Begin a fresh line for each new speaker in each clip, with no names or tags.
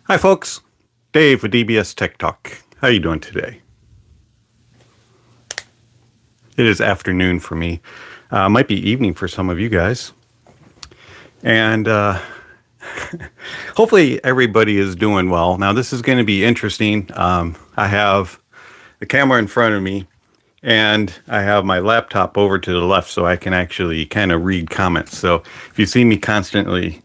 Hi folks, Dave with dbstechtalk. How you doing today? It is afternoon for me. Might be evening for some of you guys. And hopefully everybody is doing well. Now this is going to be interesting. I have the camera in front of me and I have my laptop over to the left so I can actually kind of read comments. So if you see me constantly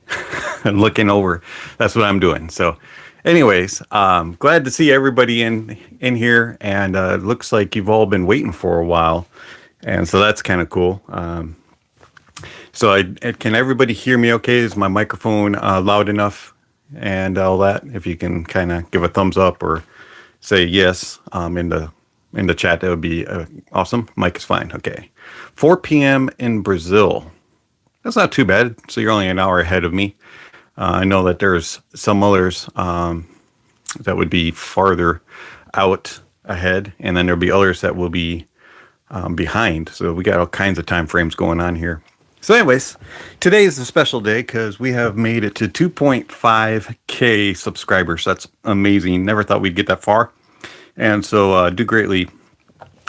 looking over, that's what I'm doing. So anyways, glad to see everybody in here, and it looks like you've all been waiting for a while, and so that's kind of cool. Can everybody hear me okay? Is my microphone loud enough and all that? If you can kind of give a thumbs up or say yes in the chat, that would be awesome. Mic is fine. Okay. 4 p.m. in Brazil. That's not too bad. So you're only an hour ahead of me. I know that there's some others that would be farther out ahead, and then there'll be others that will be behind. So we got all kinds of time frames going on here. So anyways, today is a special day because we have made it to 2.5K subscribers. That's amazing. Never thought we'd get that far. And so do greatly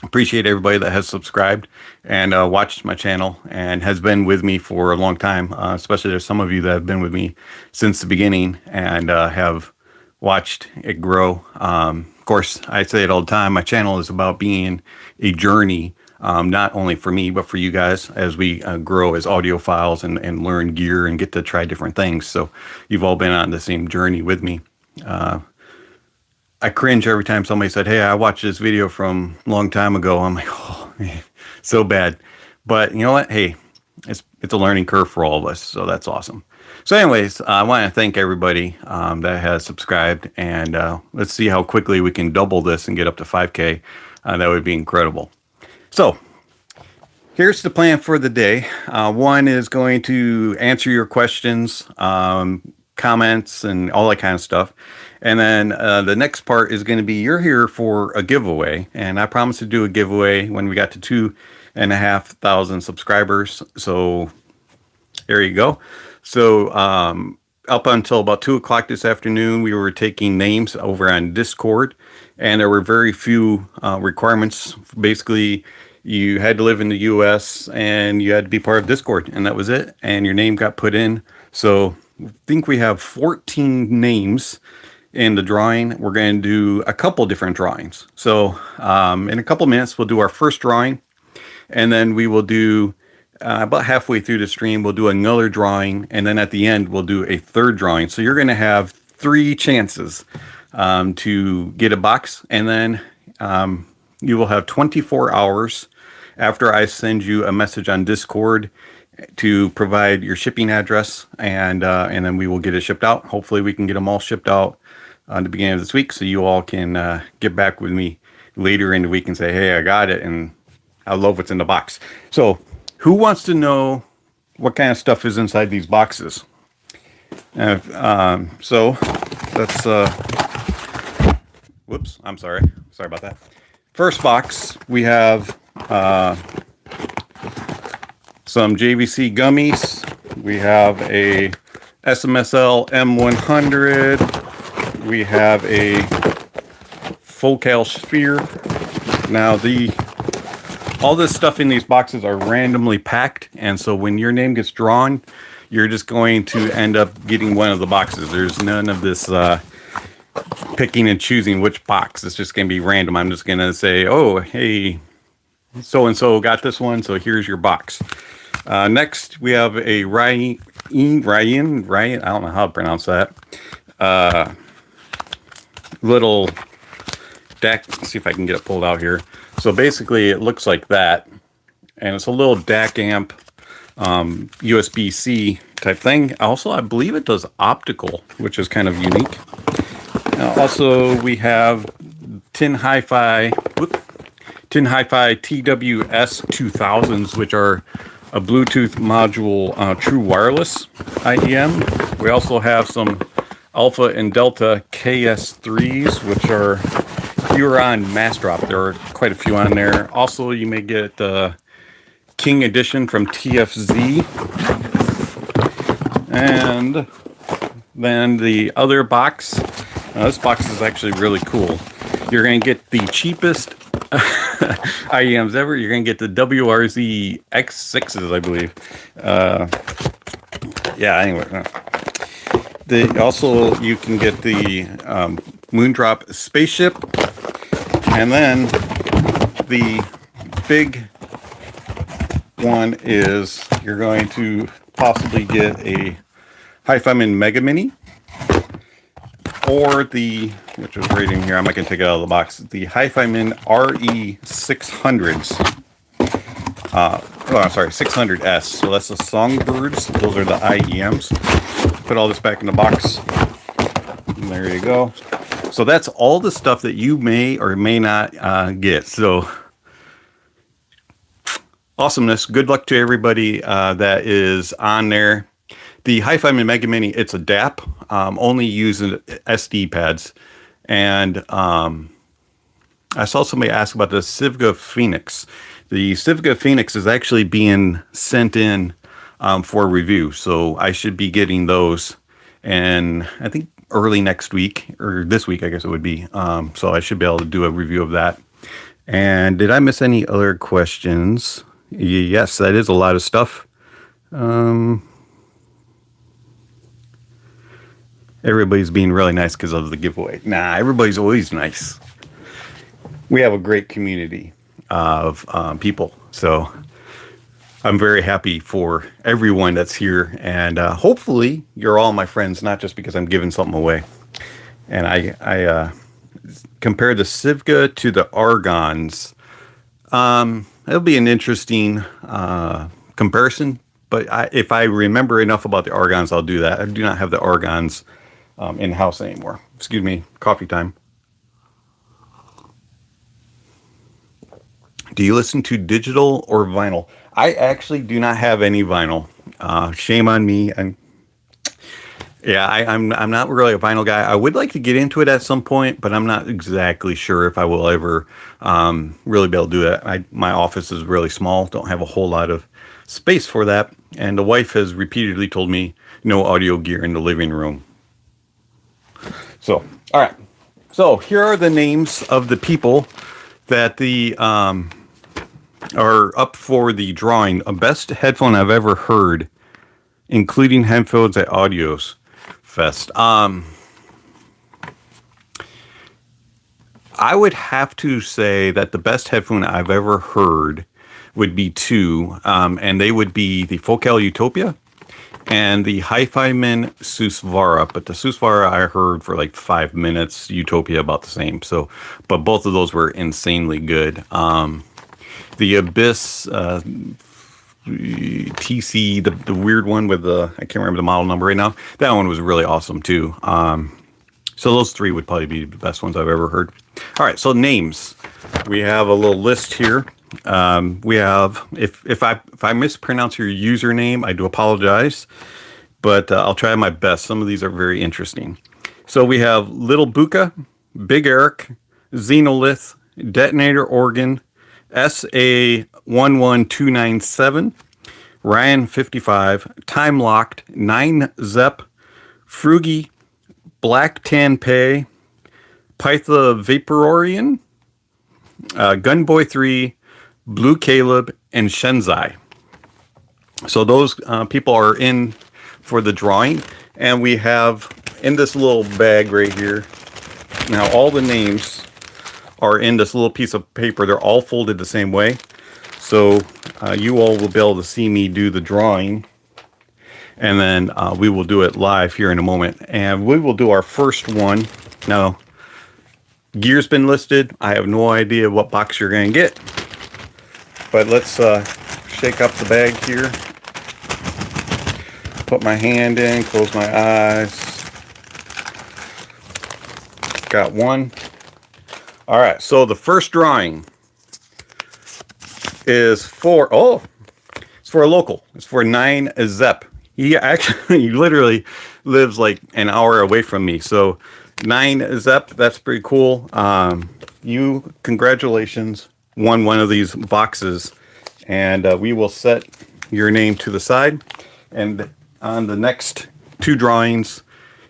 appreciate everybody that has subscribed and watched my channel and has been with me for a long time. Especially there's some of you that have been with me since the beginning and have watched it grow. Of course, I say it all the time. My channel is about being a journey, not only for me, but for you guys as we grow as audiophiles and learn gear and get to try different things. So you've all been on the same journey with me. I cringe every time somebody said, "Hey, I watched this video from a long time ago." I'm like, oh, man, so bad. But you know what? Hey, it's a learning curve for all of us. So that's awesome. So anyways, I want to thank everybody that has subscribed. And let's see how quickly we can double this and get up to 5K. That would be incredible. So here's the plan for the day. One is going to answer your questions, comments, and all that kind of stuff. And then the next part is going to be, you're here for a giveaway. And I promised to do a giveaway when we got to 2,500 subscribers. So there you go. So up until about 2 o'clock this afternoon, we were taking names over on Discord. And there were very few requirements. Basically, you had to live in the US and you had to be part of Discord. And that was it. And your name got put in. So I think we have 14 names in the drawing. We're going to do a couple different drawings. So in a couple minutes, we'll do our first drawing. And then we will do, about halfway through the stream, we'll do another drawing. And then at the end, we'll do a third drawing. So you're going to have 3 chances to get a box. And then you will have 24 hours after I send you a message on Discord to provide your shipping address, and then we will get it shipped out. Hopefully we can get them all shipped out at the beginning of this week, so you all can get back with me later in the week and say, hey, I got it, and I love what's in the box. So who wants to know what kind of stuff is inside these boxes? So let's, whoops, I'm sorry about that. First box, we have some JVC gummies. We have a SMSL M100. We have a focal sphere. Now all this stuff in these boxes are randomly packed, and so when your name gets drawn, you're just going to end up getting one of the boxes. There's none of this picking and choosing which box. It's just going to be random. I'm just going to say, oh, hey, so-and-so got this one, so here's your box. Next, we have a Ryan, I don't know how to pronounce that. Little DAC, let's see if I can get it pulled out here. So basically, it looks like that. And it's a little DAC amp, USB-C type thing. Also, I believe it does optical, which is kind of unique. Also, we have Tin Hi-Fi TWS 2000s, which are a Bluetooth module, true wireless IEM. We also have some Alpha and Delta KS3s, which are Huron mass drop. There are quite a few on there. Also, you may get the King Edition from TFZ. And then the other box This box is actually really cool. You're going to get the cheapest IEMs ever. You're going to get the WRZ X6s, I believe. Yeah, anyway. Also, you can get the Moondrop spaceship. And then the big one is you're going to possibly get a Hi-Fi-Man Mega Mini. Or which is right in here, I'm not going to take it out of the box, the Hi-Fi-Man RE600s. I'm sorry, 600S. So that's the Songbirds. Those are the IEMs. Put all this back in the box. And there you go. So that's all the stuff that you may or may not get. So awesomeness. Good luck to everybody that is on there. The Hi-Fi-Man Mega Mini, it's a DAP, only using SD pads. And I saw somebody ask about the Civica Phoenix. The Civica Phoenix is actually being sent in for review. So I should be getting those. And I think early next week, or this week, I guess it would be. So I should be able to do a review of that. And did I miss any other questions? Yes, that is a lot of stuff. Everybody's being really nice because of the giveaway. Nah, everybody's always nice. We have a great community of people. So I'm very happy for everyone that's here. And hopefully you're all my friends, not just because I'm giving something away. And I compared the Civica to the Argons. It'll be an interesting comparison. But if I remember enough about the Argons, I'll do that. I do not have the Argons in-house anymore. Excuse me, coffee time. Do you listen to digital or vinyl? I actually do not have any vinyl. Shame on me. I'm not really a vinyl guy. I would like to get into it at some point, but I'm not exactly sure if I will ever really be able to do that. My office is really small. Don't have a whole lot of space for that. And the wife has repeatedly told me no audio gear in the living room. So, all right. So here are the names of the people that are up for the drawing. A best headphone I've ever heard, including headphones at Audios Fest. I would have to say that the best headphone I've ever heard would be two, and they would be the Focal Utopia and the Hi-Fi-Man Susvara. But the Susvara I heard for like 5 minutes, Utopia about the same. So, but both of those were insanely good. The Abyss TC, the weird one with I can't remember the model number right now. That one was really awesome too. So those three would probably be the best ones I've ever heard. All right, so names. We have a little list here. We have, if I mispronounce your username, I do apologize, but I'll try my best. Some of these are very interesting. So we have Little Buka, Big Eric, Xenolith, Detonator Organ, SA11297, Ryan 55, Time Locked, 9 Zep, Frugi, Black Tan Pei, Pytha Vapororian, Gunboy 3, Blue Caleb, and Shenzai. So those people are in for the drawing. And we have in this little bag right here. Now all the names are in this little piece of paper. They're all folded the same way. So you all will be able to see me do the drawing. And then we will do it live here in a moment. And we will do our first one. Now, gear's been listed. I have no idea what box you're going to get. But let's shake up the bag here. Put my hand in, close my eyes. Got one. All right, so the first drawing is for, it's for a local. It's for 9 Zep. He literally lives like an hour away from me. So 9 Zep, that's pretty cool. Congratulations, won one of these boxes, and we will set your name to the side. And on the next two drawings,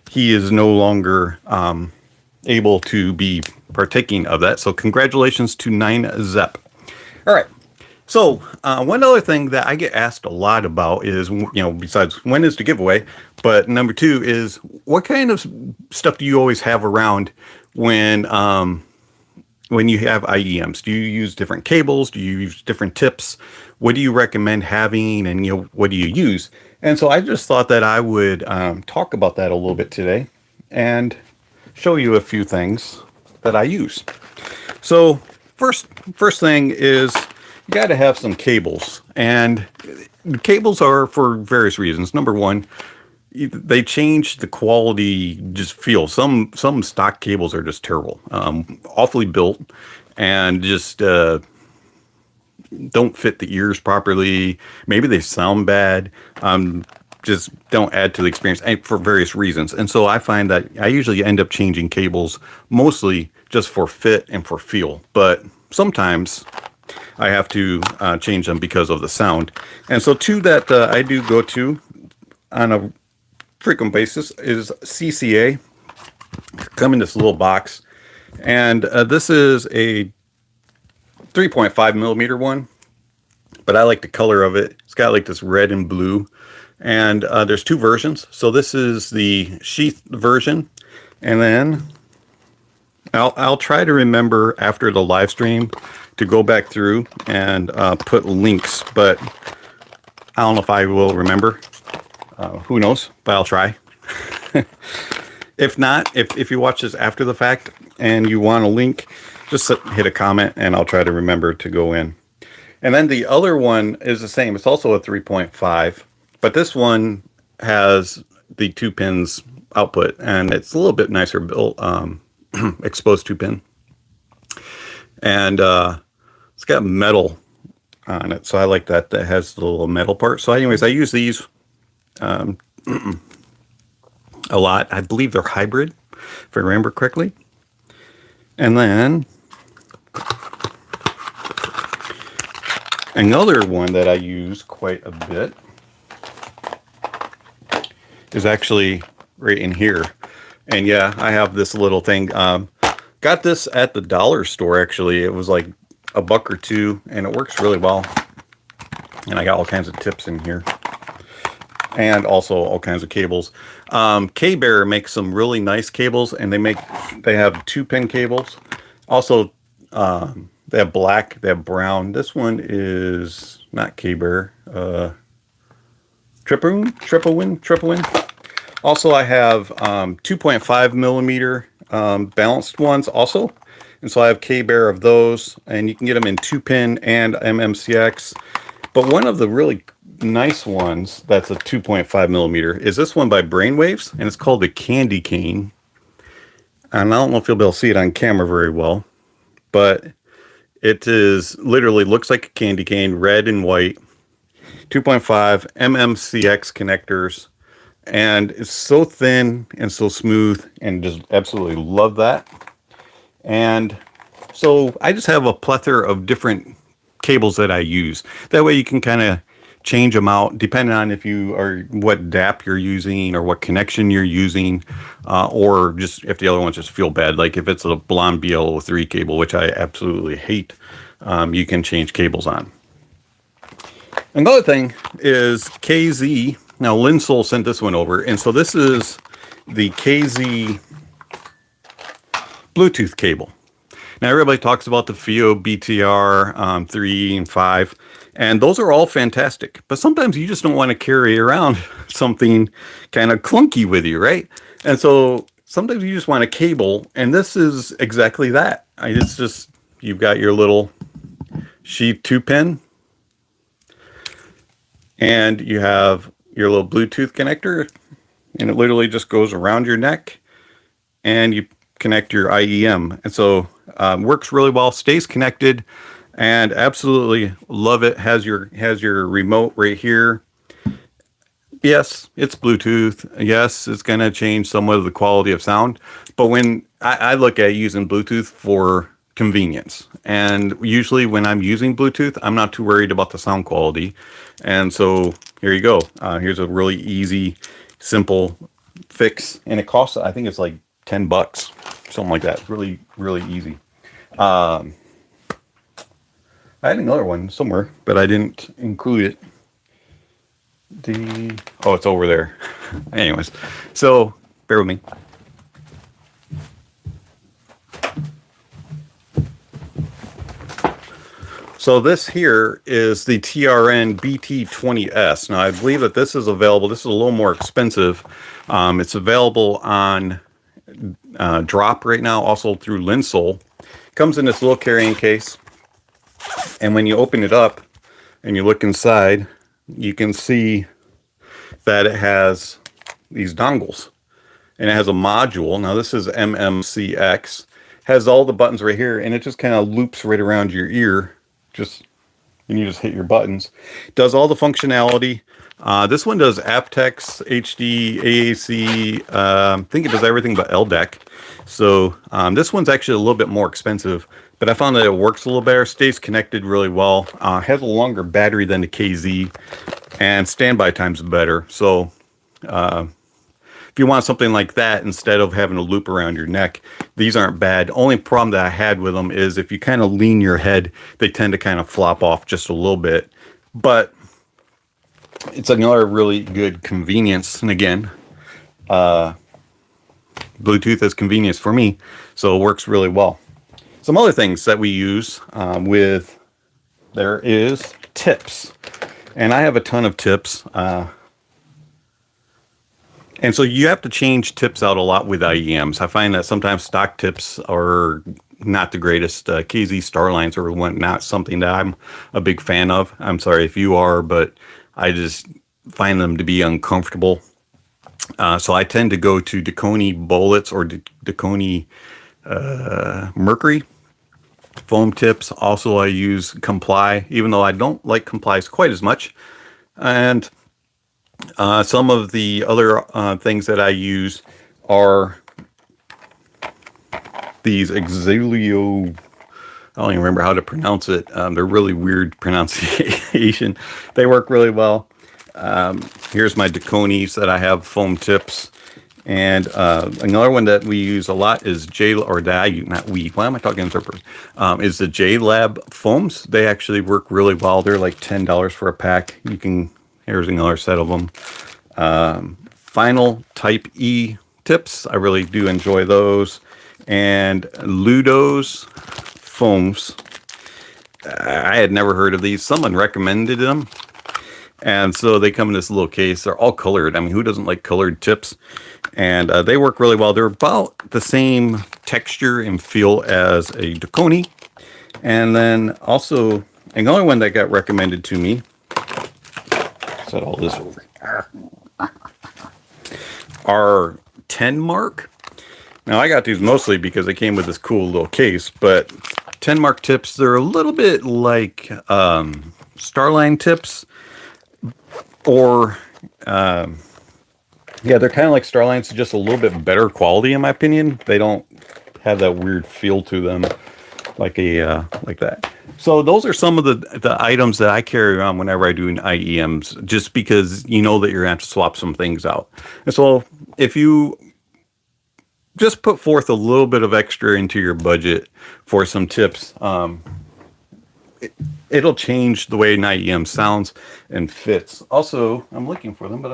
he is no longer able to be partaking of that. So congratulations to 9Zep. All right. So one other thing that I get asked a lot about is, besides when is the giveaway, but number two is what kind of stuff do you always have around when you have IEMs? Do you use different cables? Do you use different tips? What do you recommend having, and what do you use? And so I just thought that I would talk about that a little bit today and show you a few things that I use. So first thing is you got to have some cables, and the cables are for various reasons. Number one, they change the quality, just feel. Some stock cables are just terrible, awfully built, and just don't fit the ears properly. Maybe they sound bad. Just don't add to the experience for various reasons. And so I find that I usually end up changing cables mostly just for fit and for feel. But sometimes I have to change them because of the sound. And so two that I do go to on a frequent basis is CCA. Come in this little box. And this is a 3.5 millimeter one, but I like the color of it. It's got like this red and blue, and there's two versions. So this is the sheath version, and then I'll try to remember after the live stream to go back through and put links, but I don't know if I will remember. Who knows, but I'll try. If not, if you watch this after the fact and you want a link, just hit a comment and I'll try to remember to go in. And then the other one is the same. It's also a 3.5, but this one has the 2 pins output, and it's a little bit nicer built, exposed 2 pin. And it's got metal on it, so I like that. That has the little metal part. So anyways, I use these a lot. I believe they're hybrid, if I remember correctly. And then another one that I use quite a bit is actually right in here. And yeah, I have this little thing. Got this at the dollar store, actually. It was like $1 or $2, and it works really well. And I got all kinds of tips in here. And also all kinds of cables. K-Bear makes some really nice cables, and they have 2 pin cables. Also, they have black, they have brown. This one is not K-Bear. Triple win. Also, I have 2.5 millimeter balanced ones also. And so I have K-Bear of those, and you can get them in 2 pin and MMCX. But one of the really nice ones that's a 2.5 millimeter is this one by Brainwaves, and it's called the Candy Cane. And I don't know if you'll be able to see it on camera very well, but it is literally looks like a candy cane, red and white, 2.5 MMCX connectors, and it's so thin and so smooth, and just absolutely love that. And so I just have a plethora of different cables that I use. That way you can kind of change them out depending on if you are what DAP you're using or what connection you're using, or just if the other ones just feel bad. Like if it's a blonde BL03 cable, which I absolutely hate, you can change cables on. Another thing is KZ. Now Lynn Soul sent this one over, and so this is the KZ Bluetooth cable. Now everybody talks about the FIO BTR 3 and 5, and those are all fantastic. But sometimes you just don't want to carry around something kind of clunky with you, right? And so sometimes you just want a cable, and this is exactly that. It's just, you've got your little sheath 2 pin, and you have your little Bluetooth connector, and it literally just goes around your neck, and you connect your IEM. And so works really well, stays connected, and absolutely love it. Has your remote right here. Yes, it's Bluetooth. Yes, it's going to change somewhat of the quality of sound, but when I look at using Bluetooth for convenience, and usually when I'm using Bluetooth, I'm not too worried about the sound quality. And so here you go. Here's a really easy, simple fix, and it costs, I think it's like $10. something like that. It's really, really easy. I had another one somewhere, but I didn't include it. Oh, it's over there. Anyways, so bear with me. So this here is the TRN BT20S. Now I believe that this is available. This is a little more expensive. It's available on Drop right now, also through Linsole. Comes in this little carrying case, and when you open it up and you look inside, you can see that it has these dongles, and it has a module. Now this is MMCX, has all the buttons right here, and it just kind of loops right around your ear. And you just hit your buttons. It does all the functionality. This one does aptX, HD, AAC. I think it does everything but LDAC. So this one's actually a little bit more expensive, but I found that it works a little better, stays connected really well, has a longer battery than the KZ, and standby time's better. So if you want something like that instead of having a loop around your neck, these aren't bad. Only problem that I had with them is if you kind of lean your head, they tend to kind of flop off just a little bit. But it's another really good convenience. And again, Bluetooth is convenience for me, so it works really well. Some other things that we use there is tips. And I have a ton of tips. And so you have to change tips out a lot with IEMs. I find that sometimes stock tips are not the greatest. KZ Starlines are not something that I'm a big fan of. I'm sorry if you are, but I just find them to be uncomfortable. So I tend to go to Dakoni Bullets or Dakoni Mercury foam tips. Also, I use Comply, even though I don't like Complies quite as much. And some of the other things that I use are these Exilio. I don't even remember how to pronounce it. They're really weird pronunciation. They work really well. Here's my Daconis that I have foam tips. And another one that we use a lot is why am I talking in third person? Is the JLab foams. They actually work really well. They're like $10 for a pack. Here's another set of them. Final Type E tips. I really do enjoy those. And Ludo's foams. I had never heard of these. Someone recommended them. And so they come in this little case. They're all colored. I mean, who doesn't like colored tips? And they work really well. They're about the same texture and feel as a Dakoni. And then also, another one that got recommended to me, set all this over here, are 10 mark. Now I got these mostly because they came with this cool little case, but 10 mark tips, they're a little bit like Starline tips, or yeah, they're kind of like Starlines, just a little bit better quality in my opinion. They don't have that weird feel to them like that. So those are some of the items that I carry around whenever I do an IEMs, just because you know that you're going to have to swap some things out. And so if you just put forth a little bit of extra into your budget for some tips, it'll change the way an IEM sounds and fits. Also, I'm looking for them, but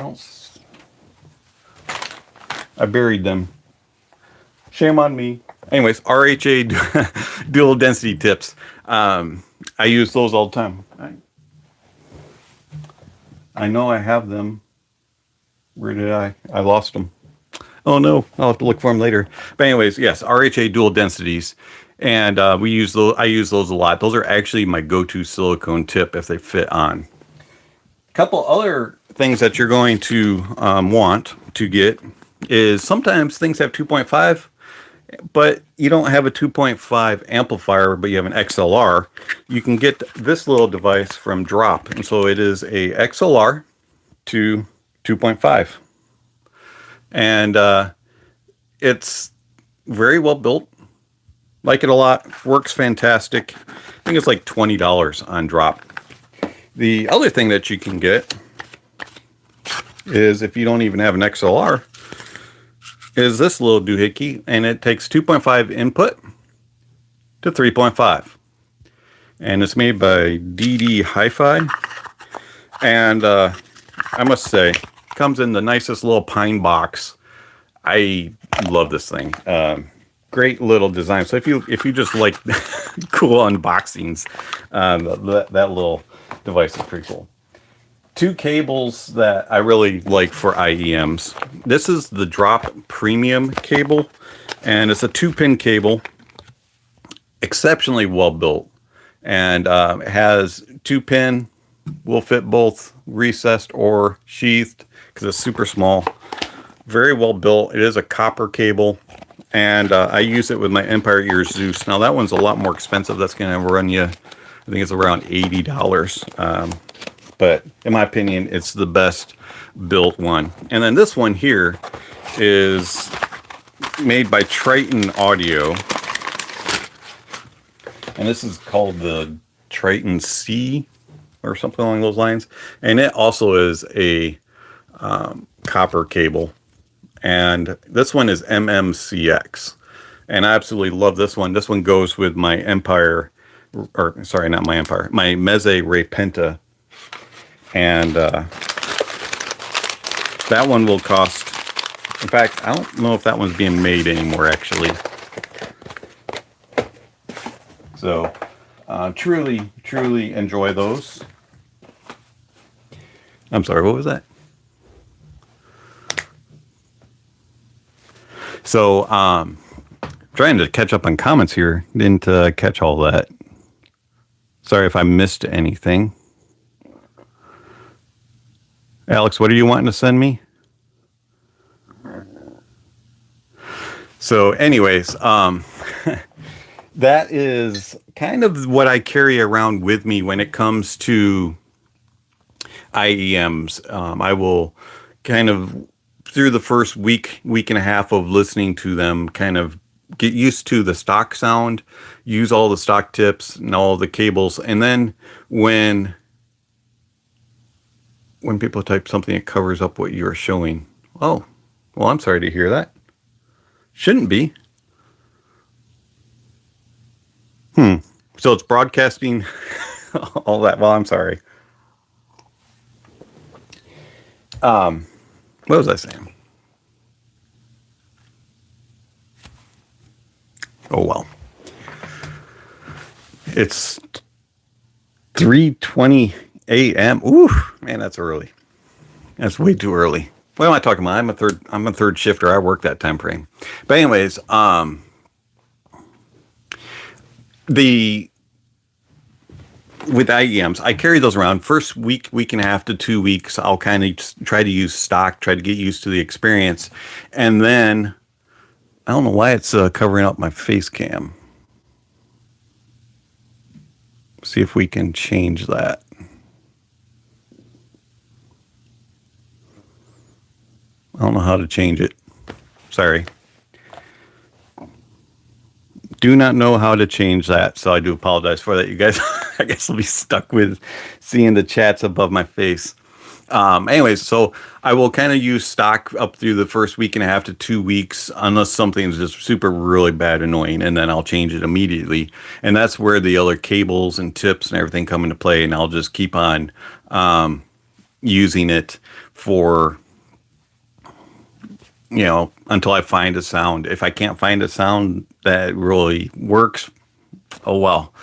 I buried them. Shame on me. Anyways, RHA dual density tips. I use those all the time. I know I have them. Where did I lost them. Oh no, I'll have to look for them later. But anyways, yes, RHA dual densities. And I use those a lot. Those are actually my go-to silicone tip if they fit on. A couple other things that you're going to want to get is sometimes things have 2.5, but you don't have a 2.5 amplifier, but you have an XLR. You can get this little device from Drop. And so it is a XLR to 2.5. And it's very well built. Like it a lot. Works fantastic. I think it's like $20 on Drop. The other thing that you can get is, if you don't even have an XLR, is this little doohickey, and it takes 2.5 input to 3.5. And it's made by DD Hi-Fi. And I must say, comes in the nicest little pine box. I love this thing. Great little design. So if you just like cool unboxings, that little device is pretty cool. Two cables that I really like for IEMs. This is the Drop Premium cable, and it's a 2-pin cable, exceptionally well built, and it has 2-pin, will fit both recessed or sheathed because it's super small. Very well built. It is a copper cable, and I use it with my Empire Ear Zeus. Now that one's a lot more expensive. That's going to run you, I think it's around $80. But in my opinion, it's the best built one. And then this one here is made by Triton Audio. And this is called the Triton C or something along those lines. And it also is a copper cable. And this one is MMCX. And I absolutely love this one. This one goes with my Empire, or sorry, not my Empire, my Meze Repenta. And that one will cost, in fact, I don't know if that one's being made anymore, actually. So, truly enjoy those. I'm sorry, what was that? So, trying to catch up on comments here. Didn't catch all that. Sorry if I missed anything. Alex, what are you wanting to send me? So anyways, that is kind of what I carry around with me when it comes to IEMs. I will kind of, through the first week and a half of listening to them, kind of get used to the stock sound, use all the stock tips and all the cables. And then when people type something, it covers up what you're showing. Oh, well, I'm sorry to hear that. Shouldn't be. So it's broadcasting all that. Well, I'm sorry. What was I saying? Oh, well. It's 3:20 a.m. Ooh, man, that's early. That's way too early. What am I talking about? I'm a third shifter. I work that time frame. But anyways, with IEMs, I carry those around. First week and a half to 2 weeks, I'll kind of try to use stock, try to get used to the experience. And then, I don't know why it's covering up my face cam. See if we can change that. I don't know how to change it. Sorry. Do not know how to change that, so I do apologize for that. You guys, I guess, will be stuck with seeing the chats above my face. Anyways, so I will kind of use stock up through the first week and a half to 2 weeks, unless something's just super really bad annoying, and then I'll change it immediately. And that's where the other cables and tips and everything come into play, and I'll just keep on using it for, until I find a sound. If I can't find a sound that really works, oh well.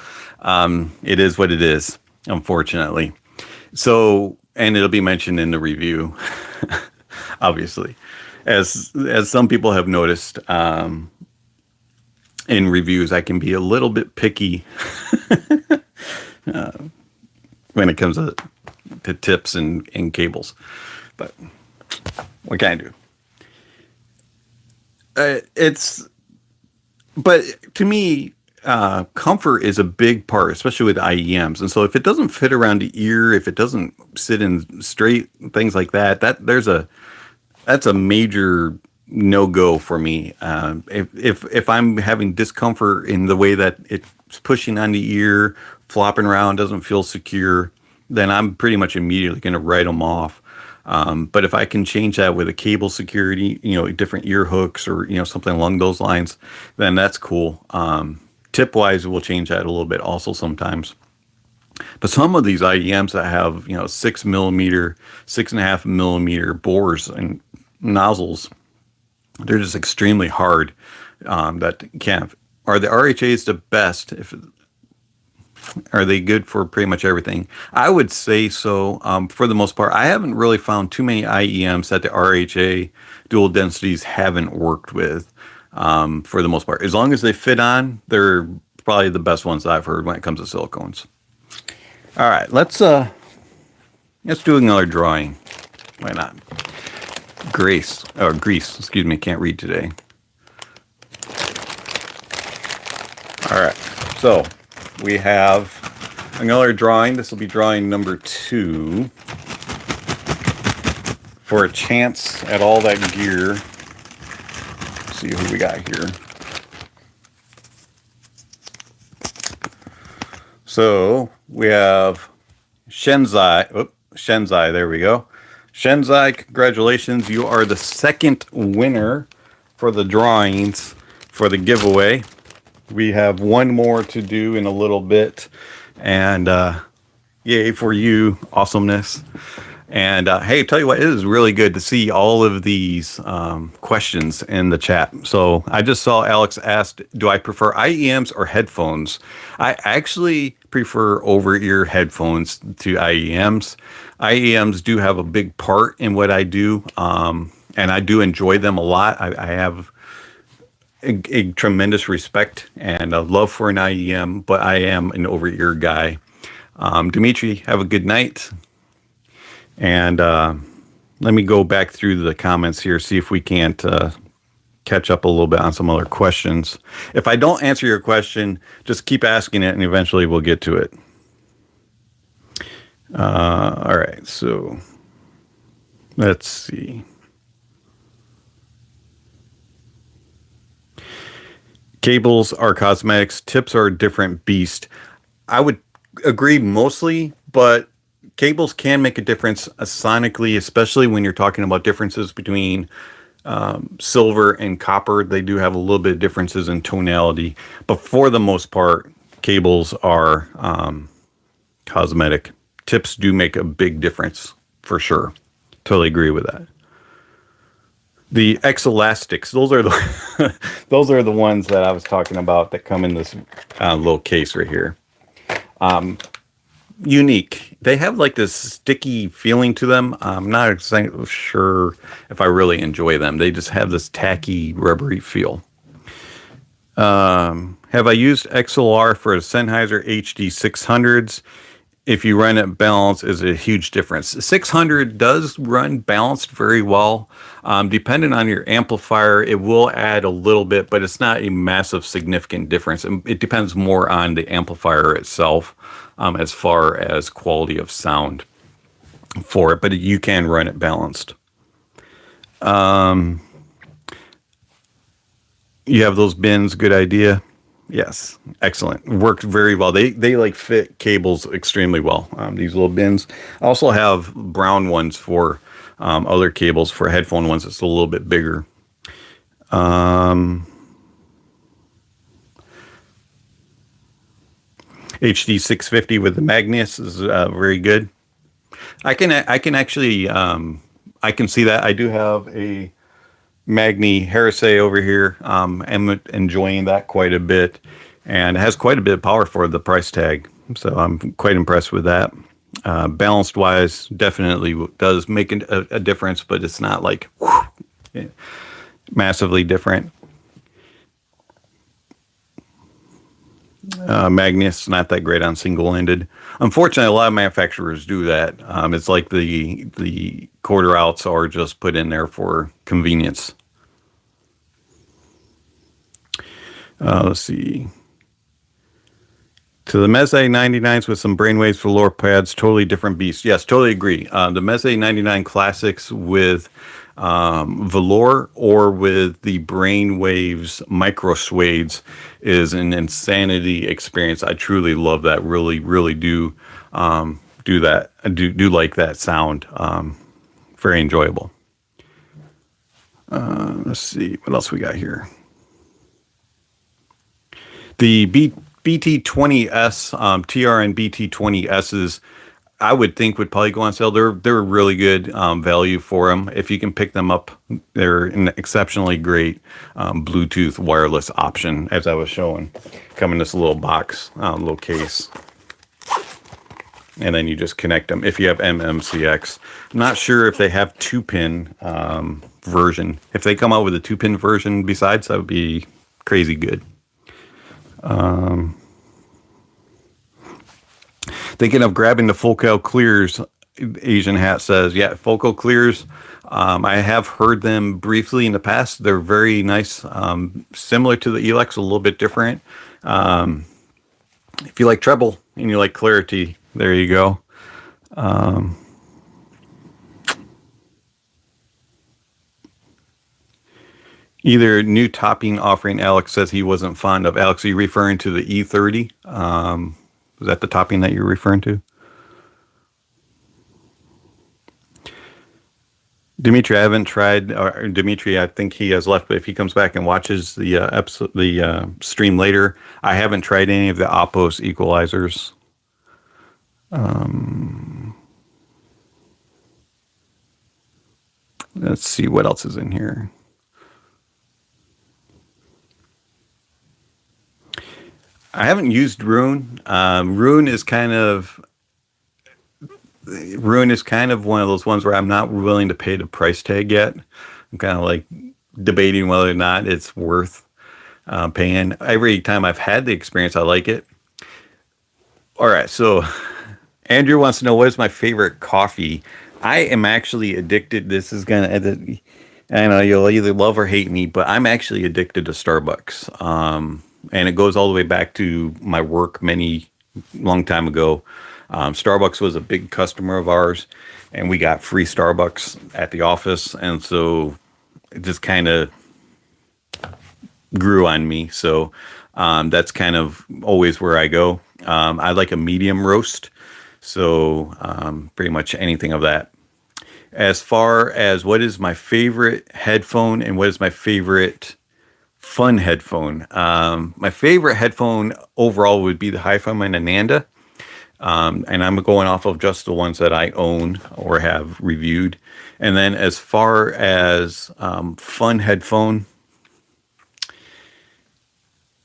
It is what it is, unfortunately. So, and it'll be mentioned in the review, obviously. As some people have noticed, in reviews, I can be a little bit picky when it comes to tips and cables. But what can I do? But to me, comfort is a big part, especially with IEMs. And so if it doesn't fit around the ear, if it doesn't sit in straight, things like that, that's a major no-go for me. If I'm having discomfort in the way that it's pushing on the ear, flopping around, doesn't feel secure, then I'm pretty much immediately going to write them off. But if I can change that with a cable security, different ear hooks or, something along those lines, then that's cool. Tip wise, we'll change that a little bit also sometimes. But some of these IEMs that have, 6 millimeter, 6.5 millimeter bores and nozzles, they're just extremely hard. That can't. Are the RHAs the best? Are they good for pretty much everything? I would say so. For the most part, I haven't really found too many IEMs that the RHA dual densities haven't worked with. For the most part, as long as they fit on, they're probably the best ones I've heard when it comes to silicones. All right, let's do another drawing. Why not? Grease. Excuse me, can't read today. All right, so we have another drawing. This will be drawing number 2 for a chance at all that gear. Let's see who we got here. So we have Shenzai, there we go. Shenzai, congratulations. You are the second winner for the drawings for the giveaway. We have one more to do in a little bit. And yay for you. Awesomeness. And hey, tell you what, it is really good to see all of these questions in the chat. So I just saw Alex asked, do I prefer IEMs or headphones? I actually prefer over-ear headphones to IEMs. IEMs do have a big part in what I do, and I do enjoy them a lot. I have a tremendous respect and a love for an IEM, but I am an over-ear guy. Dimitri, have a good night. And let me go back through the comments here, see if we can't catch up a little bit on some other questions. If I don't answer your question, just keep asking it and eventually we'll get to it. All right, so let's see. Cables are cosmetics, tips are a different beast. I would agree mostly, but cables can make a difference sonically, especially when you're talking about differences between silver and copper. They do have a little bit of differences in tonality, but for the most part, cables are cosmetic. Tips do make a big difference for sure. Totally agree with that. The X-Elastics, those are the those are the ones that I was talking about that come in this little case right here. Unique. They have like this sticky feeling to them. I'm not exactly sure if I really enjoy them. They just have this tacky, rubbery feel. Have I used XLR for a Sennheiser HD 600s? If you run it balanced, is a huge difference. 600 does run balanced very well. Depending on your amplifier, it will add a little bit, but it's not a massive significant difference. It depends more on the amplifier itself as far as quality of sound for it, but you can run it balanced. You have those bins, good idea. Yes, excellent. Worked very well. They like fit cables extremely well. These little bins. I also have brown ones for other cables. For headphone ones, it's a little bit bigger. HD 650 with the Magnus is very good. I can actually I can see that. I do have a Magni Heresy over here. I'm enjoying that quite a bit, and it has quite a bit of power for the price tag. So I'm quite impressed with that. Balanced wise, definitely does make a difference, but it's not like massively different. Magnus not that great on single-ended. Unfortunately, a lot of manufacturers do that. It's like the quarter outs are just put in there for convenience. Let's see. To the Meze 99s with some brainwaves for lower pads, totally different beast. Yes, totally agree. The Meze 99 Classics with velour or with the brainwaves micro suades is an insanity experience. I truly love that. Really, really do that. I do like that sound. very enjoyable. Let's see what else we got here. The BT20S, TR and BT20Ss, I would think would probably go on sale. They're really good value for them. If you can pick them up, they're an exceptionally great Bluetooth wireless option, as I was showing. Come in this little box, little case. And then you just connect them if you have MMCX. I'm not sure if they have 2-pin version. If they come out with a 2-pin version besides, that would be crazy good. Thinking of grabbing the Focal Clears, Asian Hat says. Yeah, Focal Clears. I have heard them briefly in the past. They're very nice, similar to the Elex, a little bit different. If you like treble and you like clarity, there you go. Either new topping offering. Alex says he wasn't fond of. Alex, are you referring to the E30? Is that the topping that you're referring to? Dimitri, I haven't tried. Or Dimitri, I think he has left. But if he comes back and watches the episode, the stream later, I haven't tried any of the Opos equalizers. Let's see what else is in here. I haven't used Rune. Rune is kind of one of those ones where I'm not willing to pay the price tag yet. I'm kind of like debating whether or not it's worth paying. Every time I've had the experience, I like it. All right, so Andrew wants to know what is my favorite coffee. I am actually addicted. This is gonna. I know you'll either love or hate me, but I'm actually addicted to Starbucks. And it goes all the way back to my work long time ago. Starbucks was a big customer of ours, and we got free Starbucks at the office. And so it just kind of grew on me. So that's kind of always where I go. I like a medium roast. So pretty much anything of that. As far as what is my favorite headphone and what is my favorite fun headphone. My favorite headphone overall would be the Hi-Fi and Ananda. And I'm going off of just the ones that I own or have reviewed. And then as far as fun headphone,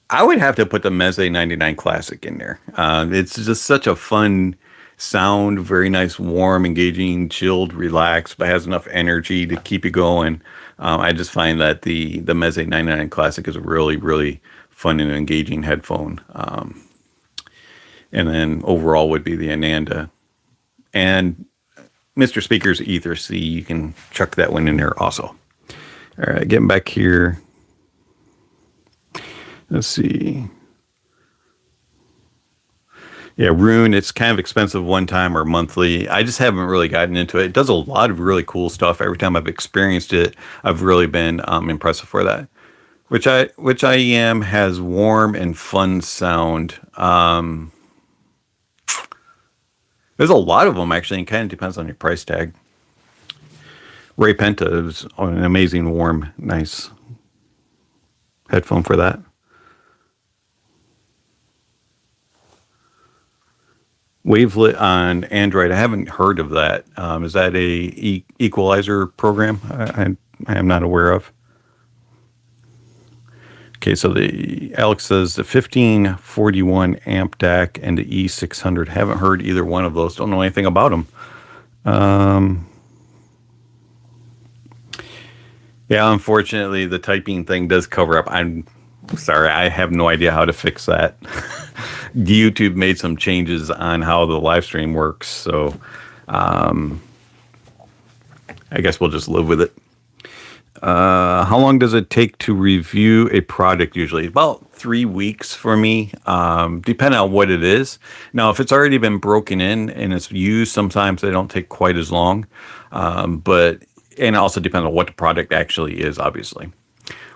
I would have to put the Meze 99 Classic in there. It's just such a fun sound, very nice, warm, engaging, chilled, relaxed, but has enough energy to keep you going. I just find that the Meze 99 Classic is a really, really fun and engaging headphone. And then overall would be the Ananda. And Mr. Speaker's Ether C, you can chuck that one in there also. All right, getting back here. Let's see. Yeah, Rune, it's kind of expensive one time or monthly. I just haven't really gotten into it. It does a lot of really cool stuff. Every time I've experienced it, I've really been impressed for that. Which I am has warm and fun sound. There's a lot of them actually, and kind of depends on your price tag. Ray Penta is an amazing, warm, nice headphone for that. Wavelet on Android. I haven't heard of that. Is that a equalizer program? I am not aware of. Okay, so the Alex says the 1541 amp DAC and the E600. Haven't heard either one of those. Don't know anything about them. Yeah, unfortunately, the typing thing does cover up. I'm sorry, I have no idea how to fix that. YouTube made some changes on how the live stream works, so I guess we'll just live with it. How long does it take to review a product usually? About 3 weeks for me, depending on what it is. Now, if it's already been broken in and it's used, sometimes they don't take quite as long. And it also depends on what the product actually is, obviously.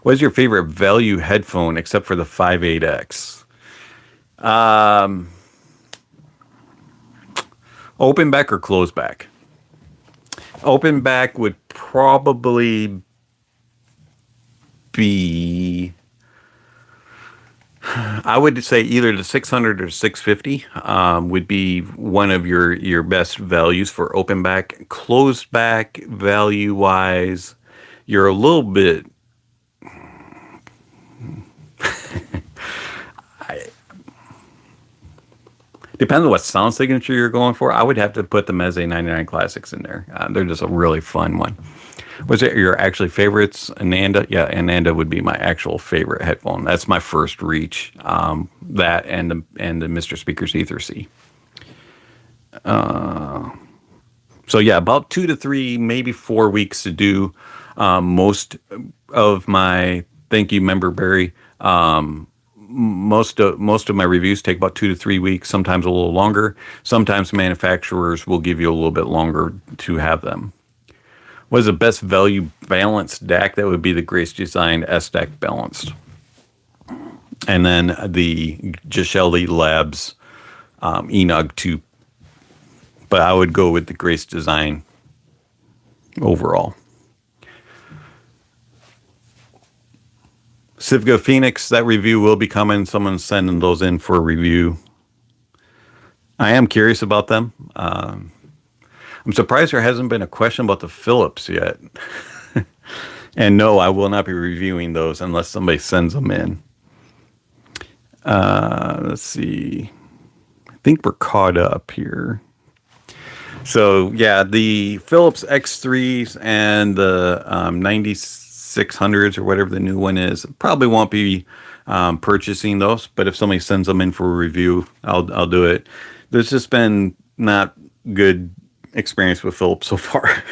What is your favorite value headphone except for the 5.8X? Open back or close back? Open back would probably be, I would say either the 600 or 650 would be one of your best values for open back. Closed back value wise, you're a little bit. Depends on what sound signature you're going for. I would have to put the Meze 99 Classics in there. They're just a really fun one. Was it your actually favorites? Ananda? Yeah, Ananda would be my actual favorite headphone. That's my first reach. That and the Mr. Speakers Ether C. So yeah, about 2 to 3, maybe 4 weeks to do most of my. Thank you, member Barry. Most of my reviews take about 2 to 3 weeks, sometimes a little longer. Sometimes manufacturers will give you a little bit longer to have them. What is the best value balanced DAC? That would be the Grace Design S-DAC Balanced. And then the Gishelli Labs Enog 2. But I would go with the Grace Design overall. Civica Phoenix, that review will be coming. Someone's sending those in for a review. I am curious about them. I'm surprised there hasn't been a question about the Philips yet. And no, I will not be reviewing those unless somebody sends them in. Let's see. I think we're caught up here. So yeah, the Philips X3s and the 9600s or whatever the new one is, probably won't be purchasing those. But if somebody sends them in for a review, I'll do it. There's just been not good experience with Philips so far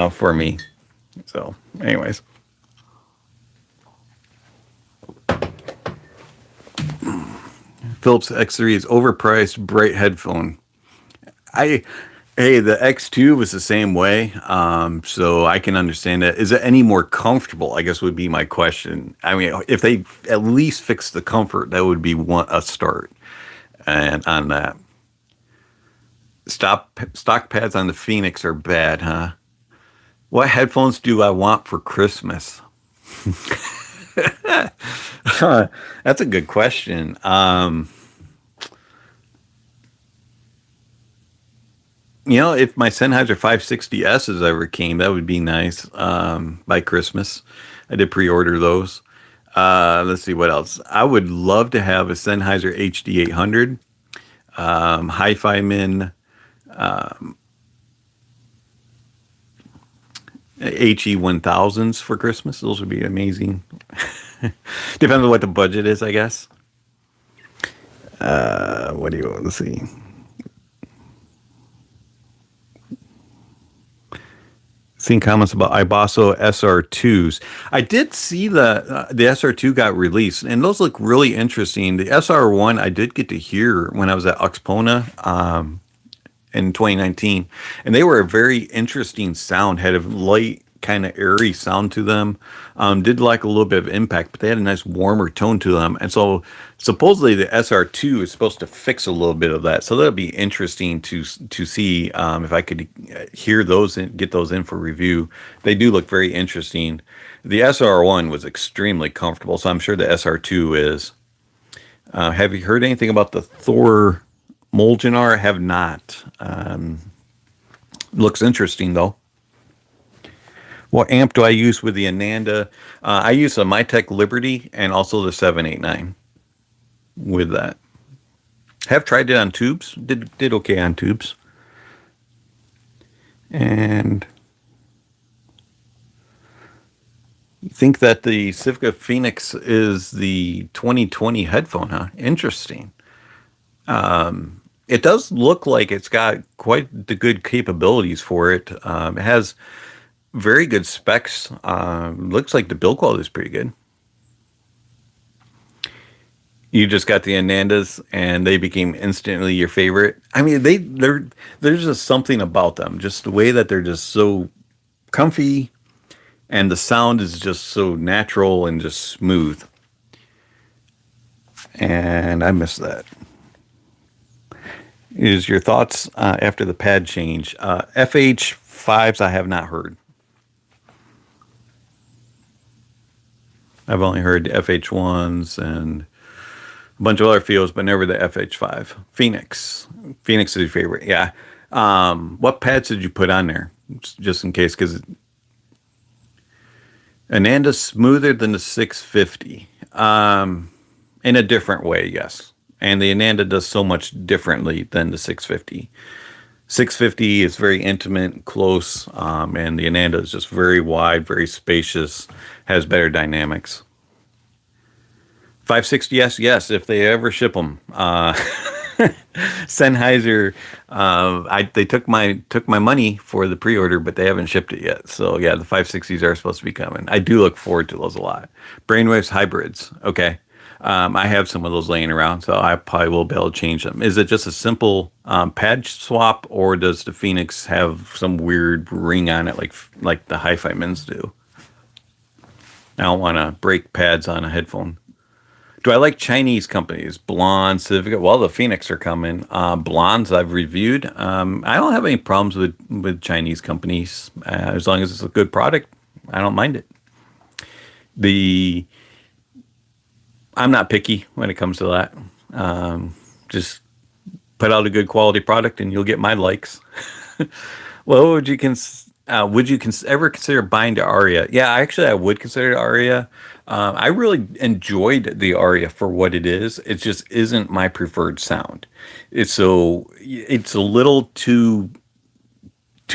for me. So, anyways. Philips X3 is overpriced, bright headphone. Hey, the X2 was the same way, so I can understand that. Is it any more comfortable? I guess would be my question. I mean, if they at least fix the comfort, that would be a start. And on that, stock pads on the Phoenix are bad, huh? What headphones do I want for Christmas? That's a good question. If my Sennheiser 560Ss ever came, that would be nice by Christmas. I did pre-order those. Let's see what else. I would love to have a Sennheiser HD800, Hi-Fi Min, HE1000s for Christmas. Those would be amazing. Depends on what the budget is, I guess. Let's see. Seeing comments about Ibasso SR2s. I did see the SR2 got released, and those look really interesting. The SR1 I did get to hear when I was at Oxpona in 2019, and they were a very interesting sound. Had a light, kind of airy sound to them. Did like a little bit of impact, but they had a nice warmer tone to them. And so supposedly the SR2 is supposed to fix a little bit of that. So that'll be interesting to see if I could hear those and get those in for review. They do look very interesting. The SR1 was extremely comfortable, so I'm sure the SR2 is. Have you heard anything about the Thor Molgenar? I have not. Looks interesting though. What amp do I use with the Ananda? I use a Mytek Liberty and also the 789 with that. Have tried it on tubes. Did okay on tubes. And you think that the Civica Phoenix is the 2020 headphone, huh? Interesting. It does look like it's got quite the good capabilities for it. It has very good specs. Looks like the build quality is pretty good. You just got the Anandas, and they became instantly your favorite. I mean, there's just something about them, just the way that they're just so comfy, and the sound is just so natural and just smooth. And I miss that. Is your thoughts after the pad change? FH FH5s I have not heard. I've only heard the FH1s and a bunch of other fields, but never the FH5. Phoenix. Phoenix is your favorite. Yeah. What pads did you put on there? Just in case, because Ananda's smoother than the 650. In a different way, yes. And the Ananda does so much differently than the 650. 650 is very intimate, close, and the Ananda is just very wide, very spacious, has better dynamics. 560, yes, if they ever ship them. Sennheiser, they took my money for the pre-order, but they haven't shipped it yet. So yeah, the 560s are supposed to be coming. I do look forward to those a lot. Brainwaves hybrids, okay. I have some of those laying around, so I probably will be able to change them. Is it just a simple pad swap, or does the Phoenix have some weird ring on it, like the hi-fi men's do? I don't want to break pads on a headphone. Do I like Chinese companies? Blonde, Civica. Well, the Phoenix are coming. Blondes I've reviewed. I don't have any problems with Chinese companies as long as it's a good product. I don't mind it. I'm not picky when it comes to that. Just put out a good quality product and you'll get my likes. Well, would you ever consider buying the Aria? Yeah, actually, I would consider the Aria. I really enjoyed the Aria for what it is. It just isn't my preferred sound. It's a little too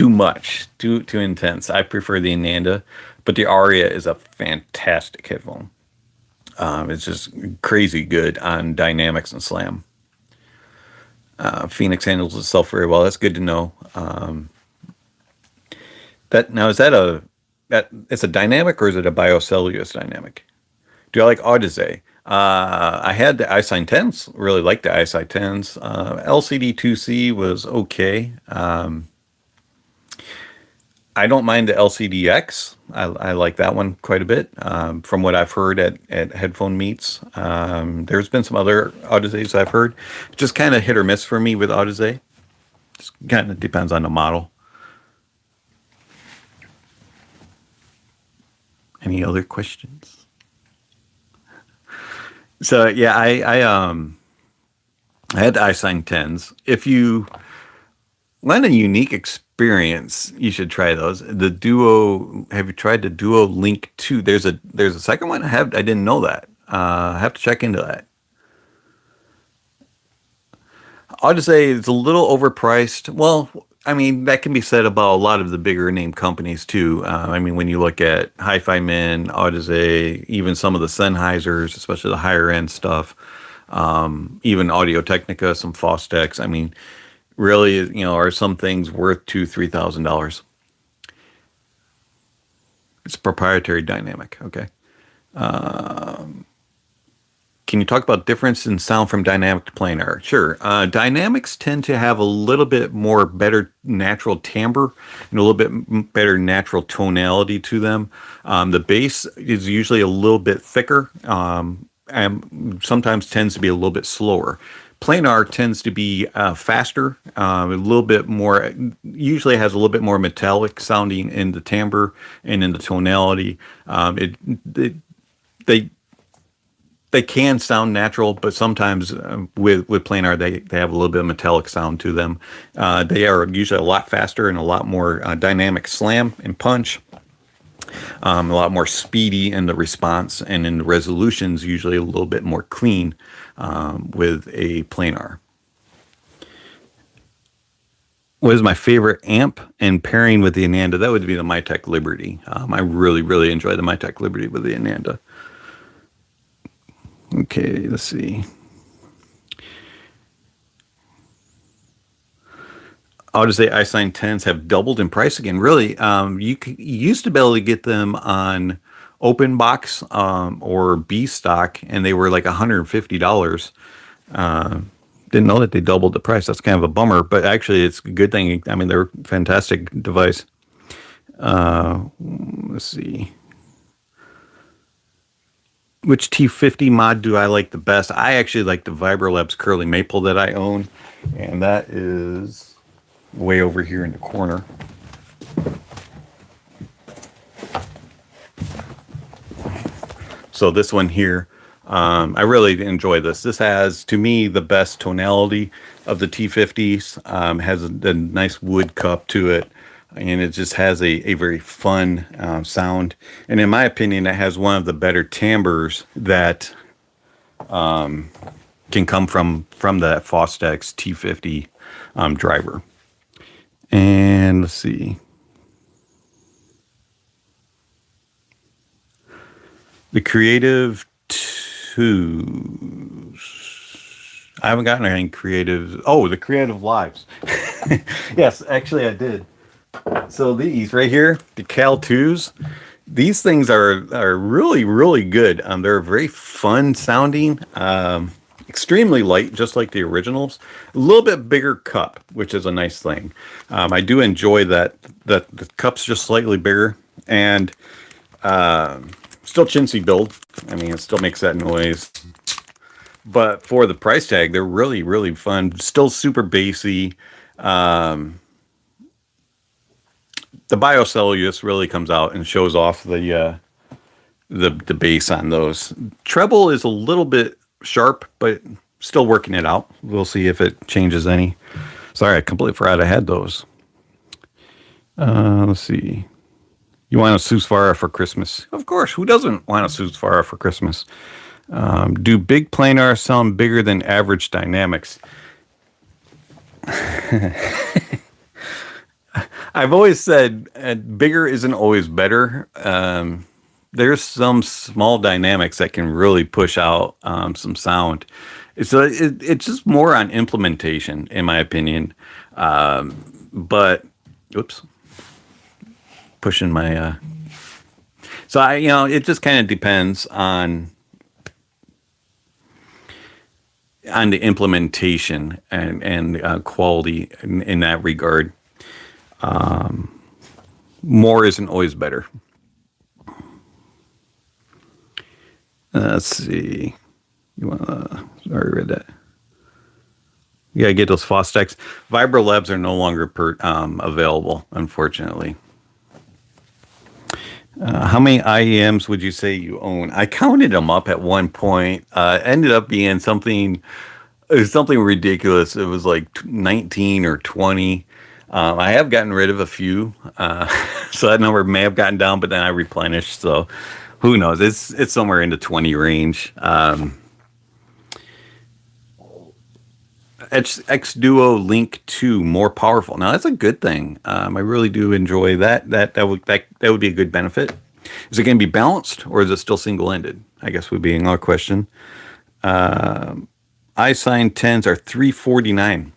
much, too intense. I prefer the Ananda, but the Aria is a fantastic headphone. It's just crazy good on dynamics and slam. Phoenix handles itself very well. That's good to know. It's a dynamic, or is it a biocellulose dynamic? Do I like Audiophile? I had the iSign 10s. Really liked the iSign 10s. LCD 2C was okay. I don't mind the LCDX. I like that one quite a bit. From what I've heard at headphone meets, there's been some other Audiophiles I've heard. Just kind of hit or miss for me with Audiophile. Just kind of depends on the model. Any other questions? So yeah, I had the iSign 10s. If you want a unique experience, you should try those. The Duo. Have you tried the Duo Link 2? There's a second one. I didn't know that. I have to check into that. I'll just say it's a little overpriced. Well, I mean, that can be said about a lot of the bigger name companies too. I mean, when you look at Hi-Fi Men, Audiophile, even some of the Sennheisers, especially the higher end stuff, even Audio-Technica, some Fostex. I mean, really, are some things worth $2,000-$3,000? It's a proprietary dynamic. Okay. Can you talk about difference in sound from dynamic to planar? Sure. Dynamics tend to have a little bit more better natural timbre and a little bit better natural tonality to them. The bass is usually a little bit thicker and sometimes tends to be a little bit slower. Planar tends to be faster, a little bit more, usually has a little bit more metallic sounding in the timbre and in the tonality. They can sound natural, but sometimes with planar, they have a little bit of metallic sound to them. They are usually a lot faster and a lot more dynamic slam and punch. A lot more speedy in the response, and in the resolutions, usually a little bit more clean with a planar. What is my favorite amp and pairing with the Ananda? That would be the Mytek Liberty. I really, really enjoy the Mytek Liberty with the Ananda. Okay, let's see. I'll just say iSign 10s have doubled in price again. Really, you used to be able to get them on open box or B stock, and they were like $150. Didn't know that they doubled the price. That's kind of a bummer, but actually it's a good thing. I mean, they're a fantastic device. Let's see. Which T50 mod do I like the best? I actually like the Vibrolabs Curly Maple that I own, and that is way over here in the corner. So this one here, I really enjoy this. This has, to me, the best tonality of the T50s. Has a nice wood cup to it, and it just has a very fun sound. And in my opinion, it has one of the better timbres that can come from that Fostex T50 driver. And let's see. The Creative 2s. I haven't gotten any creative. Oh, the Creative Lives. Yes, actually I did. So these right here, the Cal 2s, these things are really, really good. They're very fun sounding, extremely light, just like the originals. A little bit bigger cup, which is a nice thing. I do enjoy that the cup's just slightly bigger, and still chintzy build. I mean, it still makes that noise. But for the price tag, they're really, really fun. Still super bassy. The biocellulose really comes out and shows off the bass on those. Treble is a little bit sharp, but still working it out. We'll see if it changes any. Sorry, I completely forgot I had those. Let's see. You want a Susvara for Christmas? Of course. Who doesn't want a Susvara for Christmas? Do big planar sound bigger than average dynamics? I've always said bigger isn't always better. There's some small dynamics that can really push out some sound. It's just more on implementation, in my opinion. But, oops, pushing my. So it just kind of depends on the implementation and quality in that regard. More isn't always better. Let's see. You want to? Already read that. You gotta get those Fostex. Vibrolabs are no longer available, unfortunately. How many IEMs would you say you own? I counted them up at one point. Ended up being something ridiculous. It was like 19 or 20. I have gotten rid of a few, so that number may have gotten down, but then I replenished. So who knows? It's somewhere in the 20 range. X Duo Link 2 more powerful. Now that's a good thing. I really do enjoy that. That would be a good benefit. Is it going to be balanced, or is it still single-ended? I guess would be another question. iSign 10s are $349.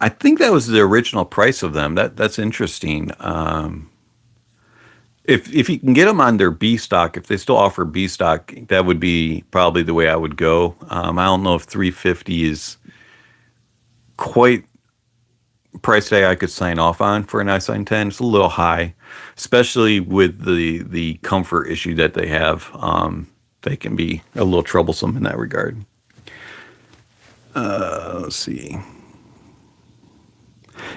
I think that was the original price of them. That's interesting. If you can get them on their B stock, if they still offer B stock, that would be probably the way I would go. I don't know if 350 is quite price tag I could sign off on for an iSign 10. It's a little high, especially with the comfort issue that they have. They can be a little troublesome in that regard. Let's see.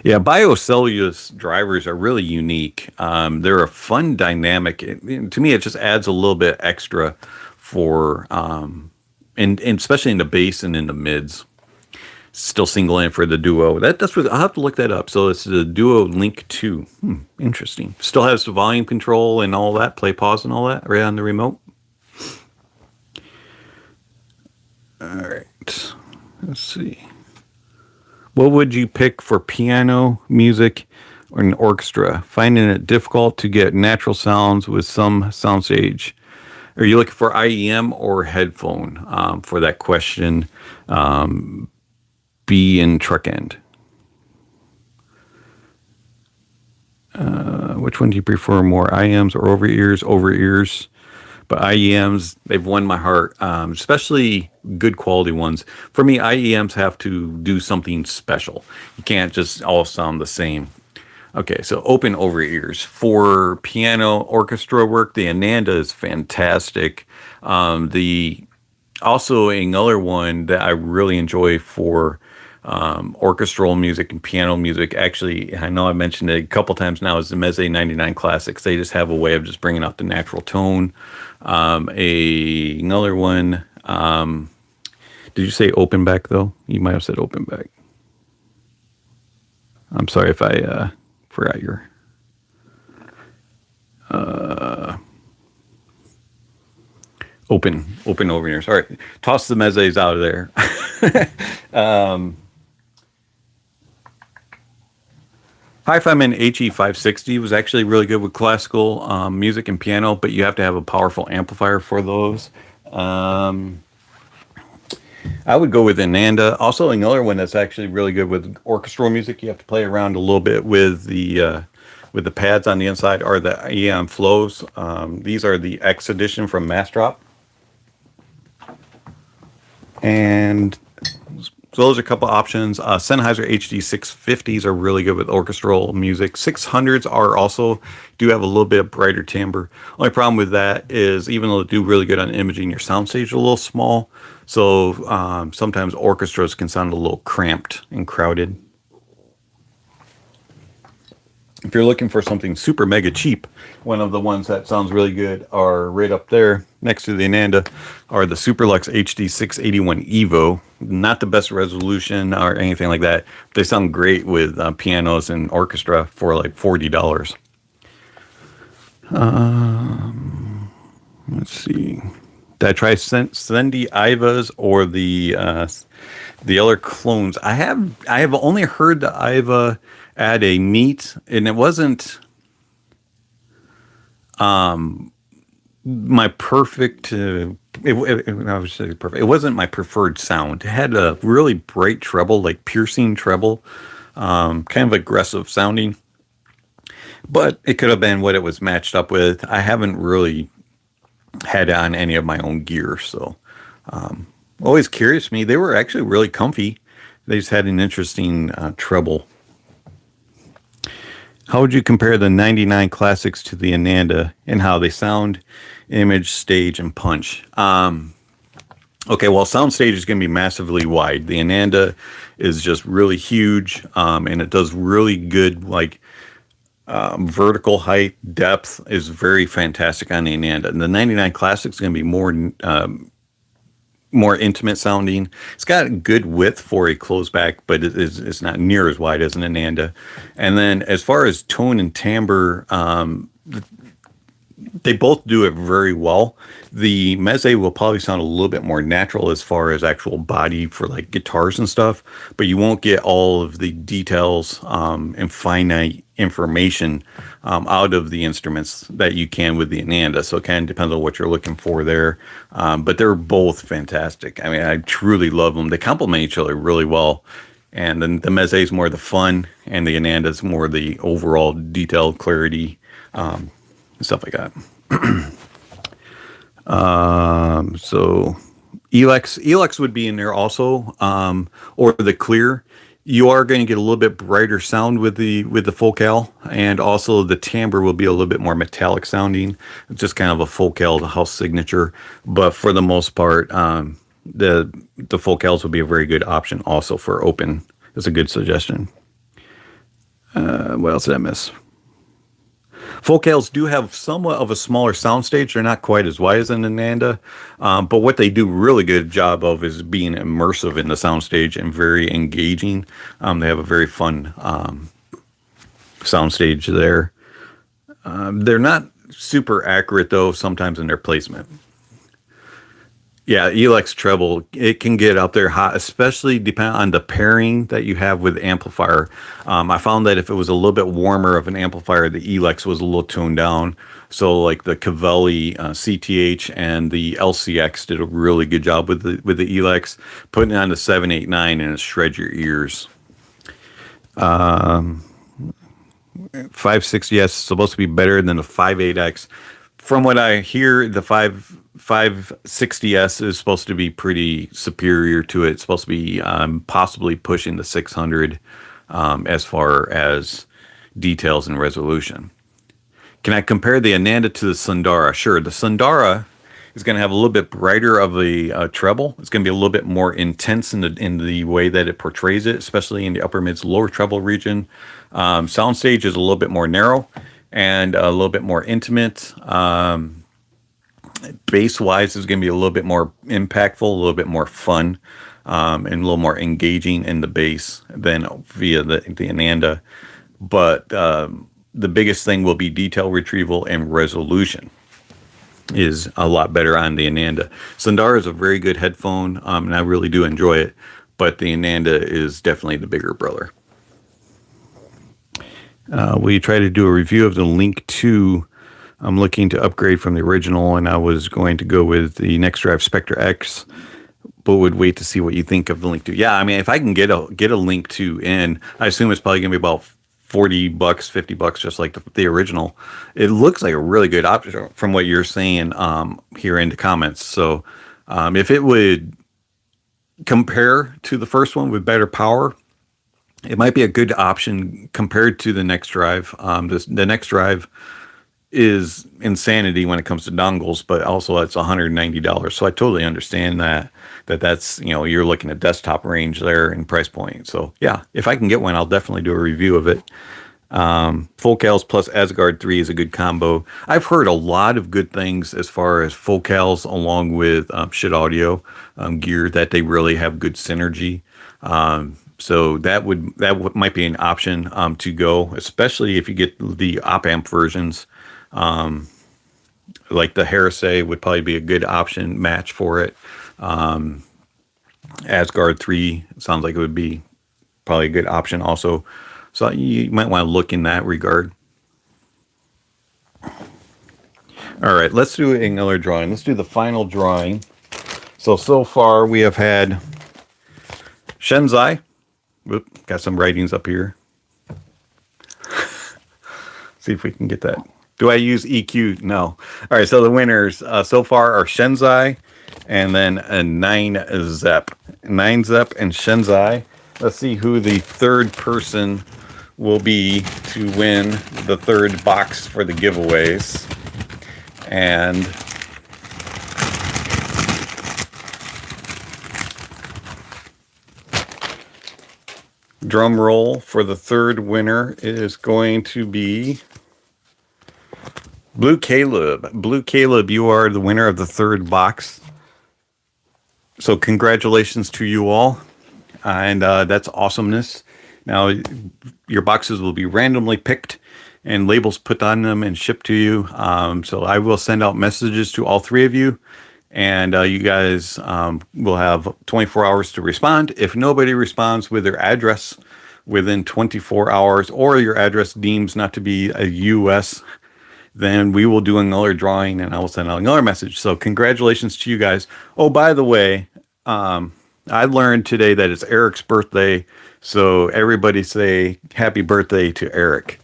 Yeah, biocellulose drivers are really unique. They're a fun dynamic. To me, it just adds a little bit extra for, and especially in the bass and in the mids. Still single in for the Duo. That's what I'll have to look that up. So it's the Duo Link 2. Interesting. Still has the volume control and all that, play, pause, and all that right on the remote. All right. Let's see. What would you pick for piano, music, or an orchestra? Finding it difficult to get natural sounds with some soundstage. Are you looking for IEM or headphone for that question? B in truck end. Which one do you prefer more, IEMs or over ears? Over ears. But IEMs, they've won my heart, especially good quality ones. For me, IEMs have to do something special. You can't just all sound the same. Okay, so open over ears. For piano orchestra work, the Ananda is fantastic. Also another one that I really enjoy for orchestral music and piano music. Actually, I know I mentioned it a couple times now, is the Meze 99 Classics. They just have a way of just bringing out the natural tone. Another one, did you say open back though? You might have said open back. I'm sorry if I forgot your... Open over here. Sorry. Toss the Mezes out of there. Hi-Fi-Man HE560 was actually really good with classical music and piano, but you have to have a powerful amplifier for those. I would go with Ananda. Also, another one that's actually really good with orchestral music. You have to play around a little bit with the pads on the inside are the Eon Flows. These are the X edition from Massdrop. And so those are a couple options. Sennheiser HD 650s are really good with orchestral music. 600s are also do have a little bit of brighter timbre. Only problem with that is, even though they do really good on imaging, your soundstage is a little small. So sometimes orchestras can sound a little cramped and crowded. If you're looking for something super mega cheap, one of the ones that sounds really good are right up there next to the Ananda are the Superlux HD 681 Evo. Not the best resolution or anything like that. They sound great with pianos and orchestra for like $40. Let's see. Did I try Sendy Ivas or the other clones? I have only heard the Iva add a neat, and it wasn't my perfect. I would say perfect. It wasn't my preferred sound. It had a really bright treble, like piercing treble, kind of aggressive sounding. But it could have been what it was matched up with. I haven't really had it on any of my own gear, so always curious to me. They were actually really comfy. They just had an interesting treble. How would you compare the 99 Classics to the Ananda and how they sound, image, stage, and punch? Okay, well, soundstage is going to be massively wide. The Ananda is just really huge, and it does really good, like, vertical height, depth is very fantastic on the Ananda. And the 99 Classic is going to be more intimate sounding. It's got good width for a closed back, but it's not near as wide as an Ananda. And then as far as tone and timbre, they both do it very well. The Meze will probably sound a little bit more natural as far as actual body for like guitars and stuff, but you won't get all of the details and finite information out of the instruments that you can with the Ananda. So it kind of depends on what you're looking for there. But they're both fantastic. I mean, I truly love them. They complement each other really well. And then the Meze is more the fun, and the Ananda is more the overall detailed clarity, stuff like that. So Elex would be in there also, or the Clear. You are going to get a little bit brighter sound with the Focal, and also the timbre will be a little bit more metallic sounding. It's just kind of a Focal house signature, but for the most part, the Focals will be a very good option also for open. It's a good suggestion. What else did I miss? Focals do have somewhat of a smaller soundstage. They're not quite as wide as an Ananda, but what they do really good job of is being immersive in the soundstage and very engaging. They have a very fun soundstage there. They're not super accurate though sometimes in their placement. Yeah, Elex treble, it can get up there hot, especially depending on the pairing that you have with amplifier. I found that if it was a little bit warmer of an amplifier, the Elex was a little toned down. So like the Cavelli CTH and the LCX did a really good job with the Elex, putting it on the 789 and it shreds your ears. 560S is supposed to be better than the 58X. From what I hear, the 560S is supposed to be pretty superior to it. It's supposed to be possibly pushing the 600 as far as details and resolution. Can I compare the Ananda to the Sundara? Sure. The Sundara It's going to have a little bit brighter of a treble. It's going to be a little bit more intense in the way that it portrays it, especially in the upper mids, lower treble region. Soundstage is a little bit more narrow and a little bit more intimate. Bass wise is going to be a little bit more impactful, a little bit more fun, and a little more engaging in the bass than via the Ananda. But the biggest thing will be detail retrieval and resolution is a lot better on the Ananda. Sundar is a very good headphone, and I really do enjoy it, but the Ananda is definitely the bigger brother. We try to do a review of the Link 2. I'm looking to upgrade from the original, and I was going to go with the Next Drive Spectre X, but would wait to see what you think of the Link 2. Yeah, I mean, if I can get a Link 2 in, I assume it's probably going to be about $40, $50, just like the original. It looks like a really good option from what you're saying here in the comments. So if it would compare to the first one with better power, it might be a good option compared to the Next Drive. The Next Drive is insanity when it comes to dongles, but also it's $190. So I totally understand that's, you're looking at desktop range there in price point. So yeah, if I can get one, I'll definitely do a review of it. Focals plus Asgard 3 is a good combo. I've heard a lot of good things as far as Focals along with Shit Audio gear, that they really have good synergy. So that might be an option to go, especially if you get the op-amp versions. Like the Heresy would probably be a good option match for it. Asgard 3 sounds like it would be probably a good option also. So you might want to look in that regard. All right, let's do another drawing. Let's do the final drawing. So far we have had Shenzai. Whoop, got some writings up here. See if we can get that. Do I use EQ? No. All right, so the winners so far are Shenzai and then a 9Zep. 9Zep and Shenzai. Let's see who the third person will be to win the third box for the giveaways. And drum roll for the third winner is going to be Blue Caleb. Blue Caleb, you are the winner of the third box. So congratulations to you all. And that's awesomeness. Now, your boxes will be randomly picked and labels put on them and shipped to you. So I will send out messages to all three of you. And you guys will have 24 hours to respond. If nobody responds with their address within 24 hours, or your address deems not to be a U.S., then we will do another drawing and I will send out another message. So congratulations to you guys. Oh, by the way, I learned today that it's Eric's birthday. So everybody say happy birthday to Eric.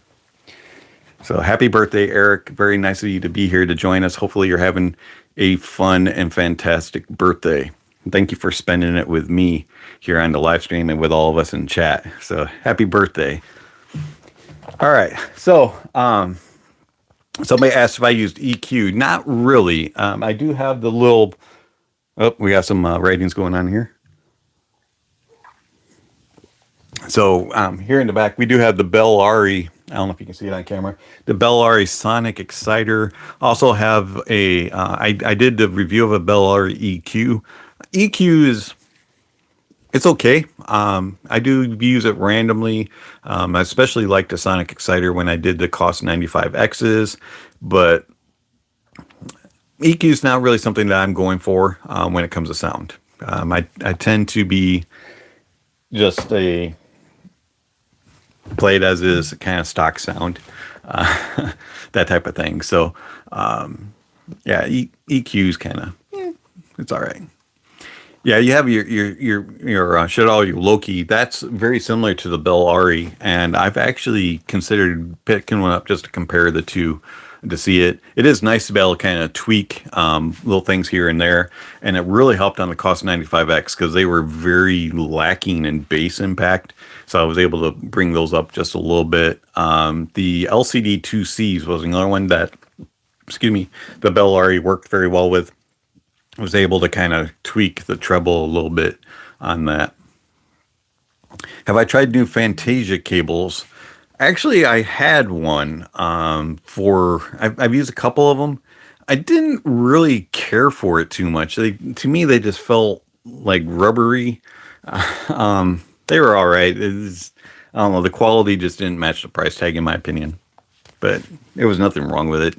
So happy birthday, Eric. Very nice of you to be here to join us. Hopefully you're having a fun and fantastic birthday. Thank you for spending it with me here on the live stream and with all of us in chat. So happy birthday. All right. So, somebody asked if I used EQ. Not really. I do have the little... Oh, we got some ratings going on here. So here in the back, we do have the Bellari. I don't know if you can see it on camera. The Bellari Sonic Exciter. Also have a... I did the review of a Bellari EQ. EQ is... It's okay. I do use it randomly. I especially like the Sonic Exciter when I did the Cost 95Xs, but EQ is not really something that I'm going for when it comes to sound. I tend to be just a play it as is kind of stock sound, that type of thing. So yeah, EQ is kind of, it's all right. Yeah, you have your Shit Audio Loki. That's very similar to the Bellari, and I've actually considered picking one up just to compare the two to see it. It is nice to be able to kind of tweak little things here and there, and it really helped on the Cost 95X because they were very lacking in bass impact, so I was able to bring those up just a little bit. The LCD 2Cs was another one that, the Bellari worked very well with. I was able to kind of tweak the treble a little bit on that. Have I tried new Fantasia cables? Actually, I had one I've used a couple of them. I didn't really care for it too much. To me, they just felt like rubbery. They were all right. I don't know. The quality just didn't match the price tag, in my opinion. But there was nothing wrong with it.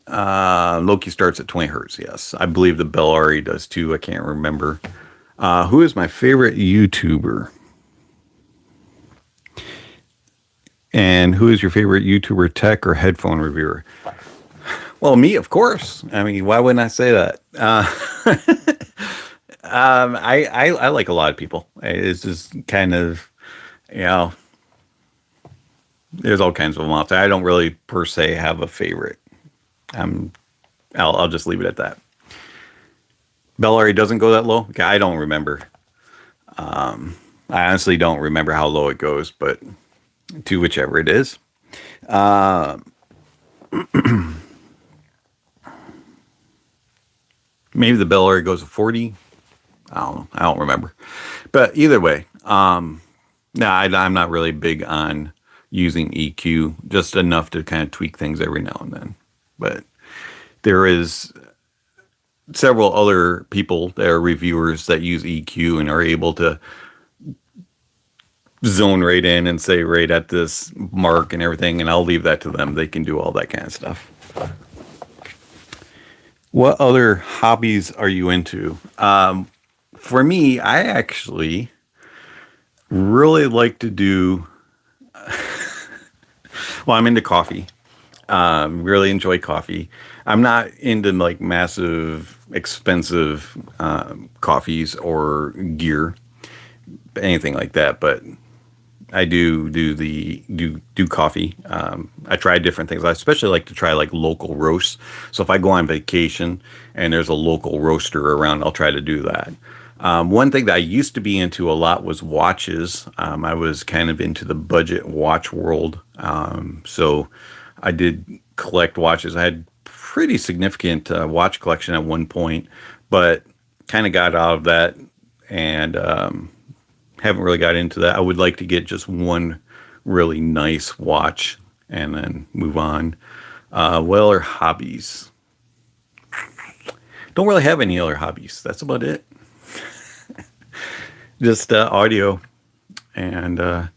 Loki starts at 20 hertz. Yes, I believe the Bellari does too. I can't remember. Who is my favorite YouTuber? And who is your favorite YouTuber, tech or headphone reviewer? Well, me, of course. I mean, why wouldn't I say that? I like a lot of people. It's just kind of, you know, there's all kinds of them out there. I don't really per se have a favorite. Um, I'll just leave it at that. Bellari doesn't go that low. Okay, I don't remember. I honestly don't remember how low it goes, but to whichever it is. Maybe the Bellari goes to 40. I don't know. I don't remember. But either way, no, I'm not really big on using EQ, just enough to kind of tweak things every now and then. But there is several other people that are reviewers that use EQ and are able to zone right in and say right at this mark and everything, and I'll leave that to them. They can do all that kind of stuff. What other hobbies are you into? For me, I actually really like to do. Well, I'm into coffee. Really enjoy coffee. I'm not into like massive, expensive coffees or gear, anything like that. But I do coffee. I try different things. I especially like to try like local roasts. So if I go on vacation and there's a local roaster around, I'll try to do that. One thing that I used to be into a lot was watches. I was kind of into the budget watch world. So I did collect watches. I had pretty significant watch collection at one point, but kind of got out of that and haven't really got into that. I would like to get just one really nice watch and then move on. What other hobbies? Don't really have any other hobbies. That's about it. Just audio. And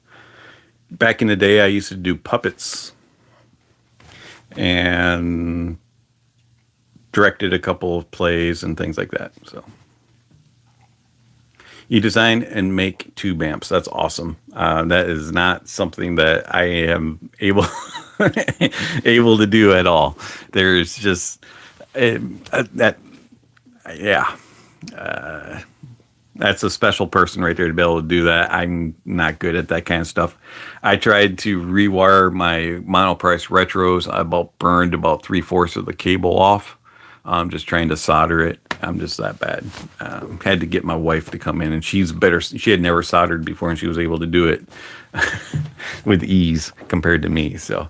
back in the day, I used to do puppets and directed a couple of plays and things like that. So you design and make tube amps. That's awesome. That is not something that I am able able to do at all. There's just that, yeah. That's a special person right there to be able to do that. I'm not good at that kind of stuff. I tried to rewire my monoprice retros. I burned about 3/4 of the cable off. Just trying to solder it. I'm just that bad. Had to get my wife to come in, and she's better. She had never soldered before, and she was able to do it with ease compared to me. So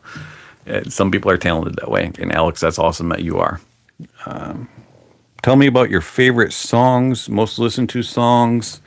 some people are talented that way. And Alex, that's awesome that you are. Tell me about your favorite songs, most listened to songs.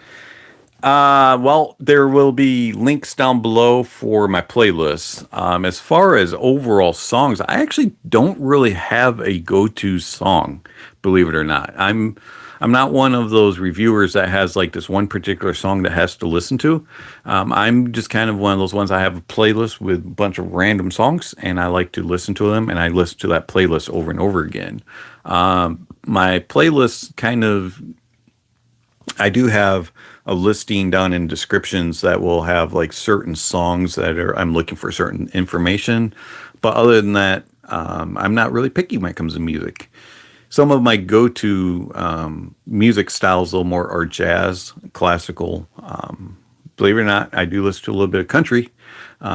Well, there will be links down below for my playlists. As far as overall songs, I actually don't really have a go-to song, believe it or not. I'm not one of those reviewers that has like this one particular song that has to listen to. I'm just kind of one of those ones. I have a playlist with a bunch of random songs, and I like to listen to them, and I listen to that playlist over and over again. My playlist kind of, I do have a listing down in descriptions that will have like certain songs that are, I'm looking for certain information. But other than that, I'm not really picky when it comes to music. Some of my go-to music styles, a little more, are jazz, classical. Believe it or not, I do listen to a little bit of country,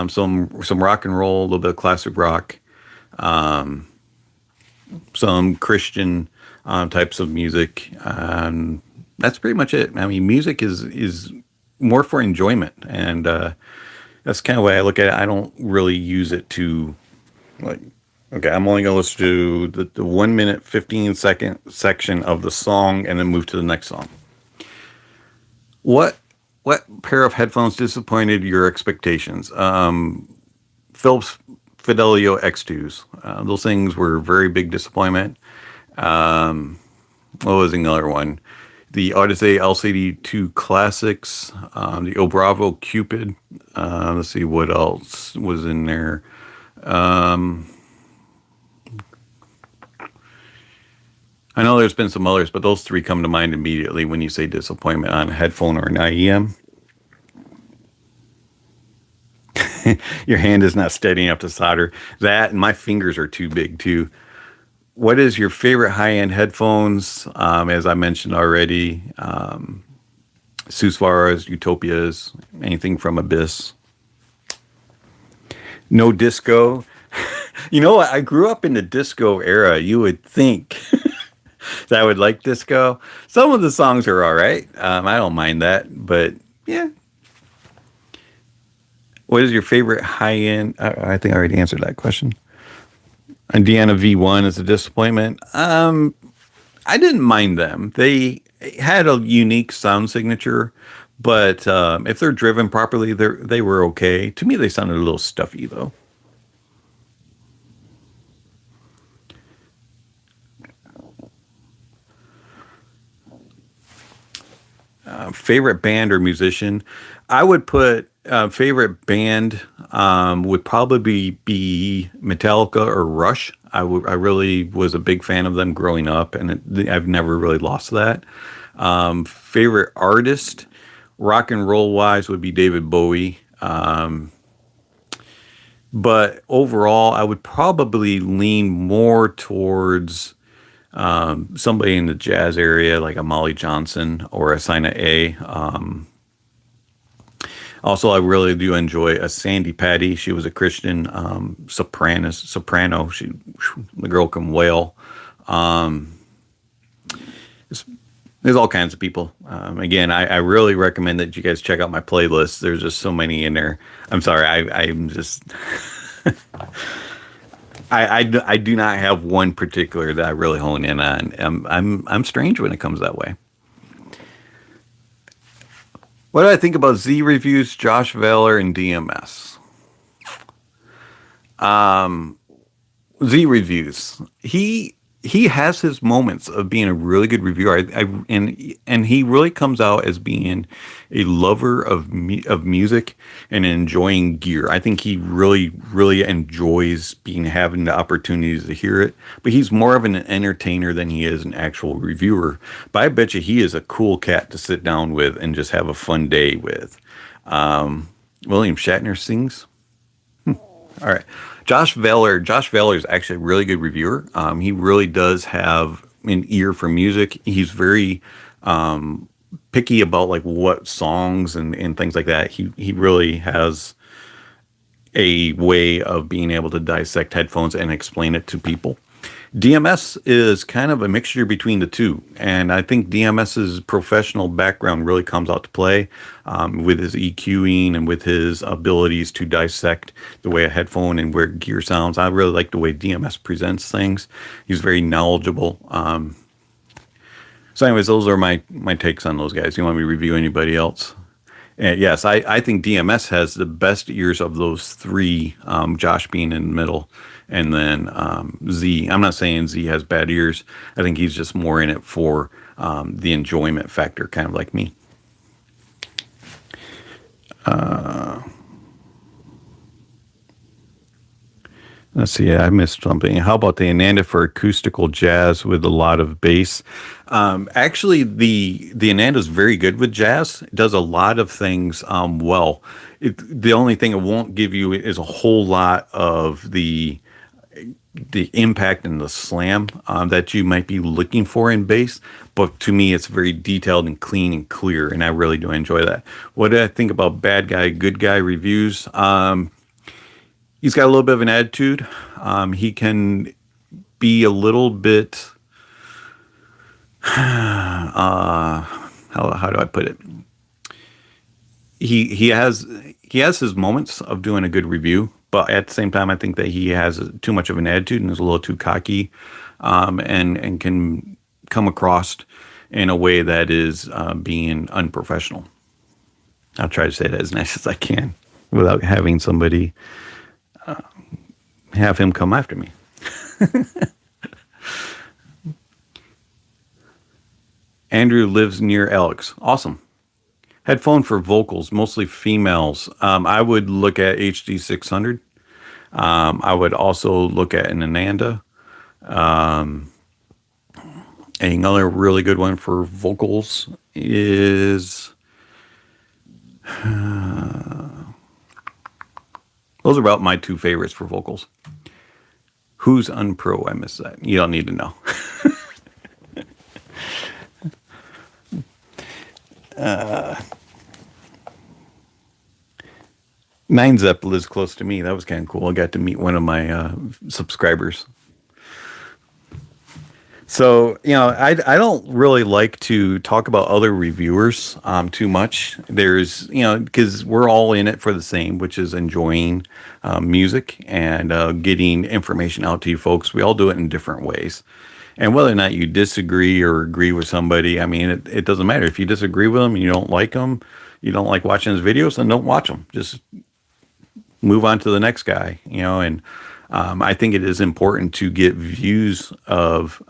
some rock and roll, a little bit of classic rock, some Christian types of music. That's pretty much it. I mean, music is more for enjoyment, and that's kind of the way I look at it. I don't really use it to like Okay, I'm only going to listen to the 1 minute, 15-second section of the song and then move to the next song. What pair of headphones disappointed your expectations? Philips Fidelio X2s. Those things were a very big disappointment. What was another one? The Odyssey LCD2 Classics, the Obravo Cupid. Let's see what else was in there. I know there's been some others, but those three come to mind immediately when you say disappointment on a headphone or an IEM. Your hand is not steady enough to solder. That and my fingers are too big too. What is your favorite high-end headphones? As I mentioned already, Susvaras, Utopias, anything from Abyss. No disco. You know what? I grew up in the disco era. You would think that I would like disco. Some of the songs are all right. I don't mind that, but yeah. What is your favorite high-end? I think I already answered that question. Indiana V1 is a disappointment. I didn't mind them. They had a unique sound signature, but if they're driven properly, they were okay. To me, they sounded a little stuffy though. Favorite band or musician? I would put favorite band would probably be Metallica or Rush. I really was a big fan of them growing up, and I've never really lost that. Favorite artist, rock and roll wise, would be David Bowie. But overall, I would probably lean more towards somebody in the jazz area, like a Molly Johnson or a Sina A. Also, I really do enjoy a Sandy Patty. She was a Christian soprano. The girl can wail. There's all kinds of people. Again, I really recommend that you guys check out my playlist. There's just so many in there. I'm sorry, I'm just I do not have one particular that I really hone in on. I'm strange when it comes that way. What do I think about Z reviews, Josh Valor, and DMS? Z reviews. He has his moments of being a really good reviewer. And he really comes out as being a lover of music and enjoying gear. I think he really enjoys having the opportunities to hear it. But he's more of an entertainer than he is an actual reviewer. But I bet you he is a cool cat to sit down with and just have a fun day with. William Shatner sings. All right. Josh Valor. Josh Valor is actually a really good reviewer. He really does have an ear for music. He's very picky about like what songs and things like that. He really has a way of being able to dissect headphones and explain it to people. DMS is kind of a mixture between the two, and I think DMS's professional background really comes out to play with his EQing and with his abilities to dissect the way a headphone and where gear sounds. I really like the way DMS presents things. He's very knowledgeable. So anyways, those are my takes on those guys. You want me to review anybody else? And yes, I think DMS has the best ears of those three, Josh being in the middle. And then Z, I'm not saying Z has bad ears. I think he's just more in it for the enjoyment factor, kind of like me. Let's see, I missed something. How about the Ananda for acoustical jazz with a lot of bass? Actually, the Ananda is very good with jazz. It does a lot of things well. The only thing it won't give you is a whole lot of the impact and the slam that you might be looking for in bass. But to me, it's very detailed and clean and clear, and I really do enjoy that. What do I think about bad guy, good guy reviews? He's got a little bit of an attitude. He can be a little bit, how do I put it? He has his moments of doing a good review, But at the same time, I think that he has too much of an attitude and is a little too cocky, and can come across in a way that is being unprofessional. I'll try to say that as nice as I can without having somebody have him come after me. Andrew lives near Alex. Awesome. Headphone for vocals, mostly females. I would look at HD 600. I would also look at an Ananda. Another really good one for vocals is... those are about my two favorites for vocals. Who's Unpro? I missed that. You don't need to know. Nine Zep lives close to me. That was kind of cool. I got to meet one of my subscribers. So, I don't really like to talk about other reviewers too much. There's, because we're all in it for the same, which is enjoying music and getting information out to you folks. We all do it in different ways. And whether or not you disagree or agree with somebody, I mean, it doesn't matter. If you disagree with them, you don't like them, you don't like watching his videos, then don't watch them. Just move on to the next guy, and I think it is important to get views of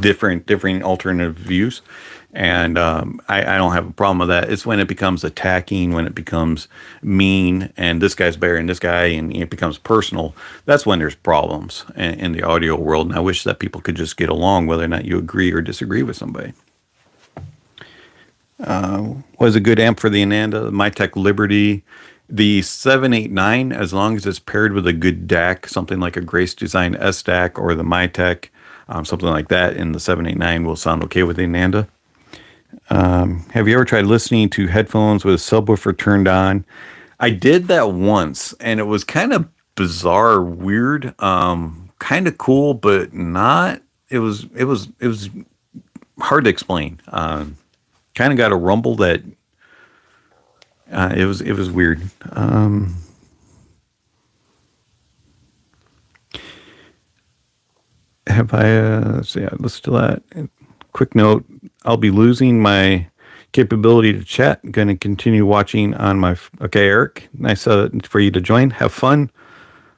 different alternative views. And I don't have a problem with that. It's when it becomes attacking, when it becomes mean, and this guy's better than this guy, and it becomes personal. That's when there's problems in the audio world. And I wish that people could just get along, whether or not you agree or disagree with somebody. Was a good amp for the Ananda, the Mytek Liberty. The 789, as long as it's paired with a good DAC, something like a Grace Design S DAC or the Mytek, something like that, in the 789 will sound okay with the Ananda. Have you ever tried listening to headphones with a subwoofer turned on? I did that once, and it was kind of bizarre, weird, kind of cool, but not. It was hard to explain. Kind of got a rumble that it was weird. Have I? Let's see. I listened to that. Quick note: I'll be losing my capability to chat. I'm going to continue watching on my. Okay, Eric. Nice for you to join. Have fun.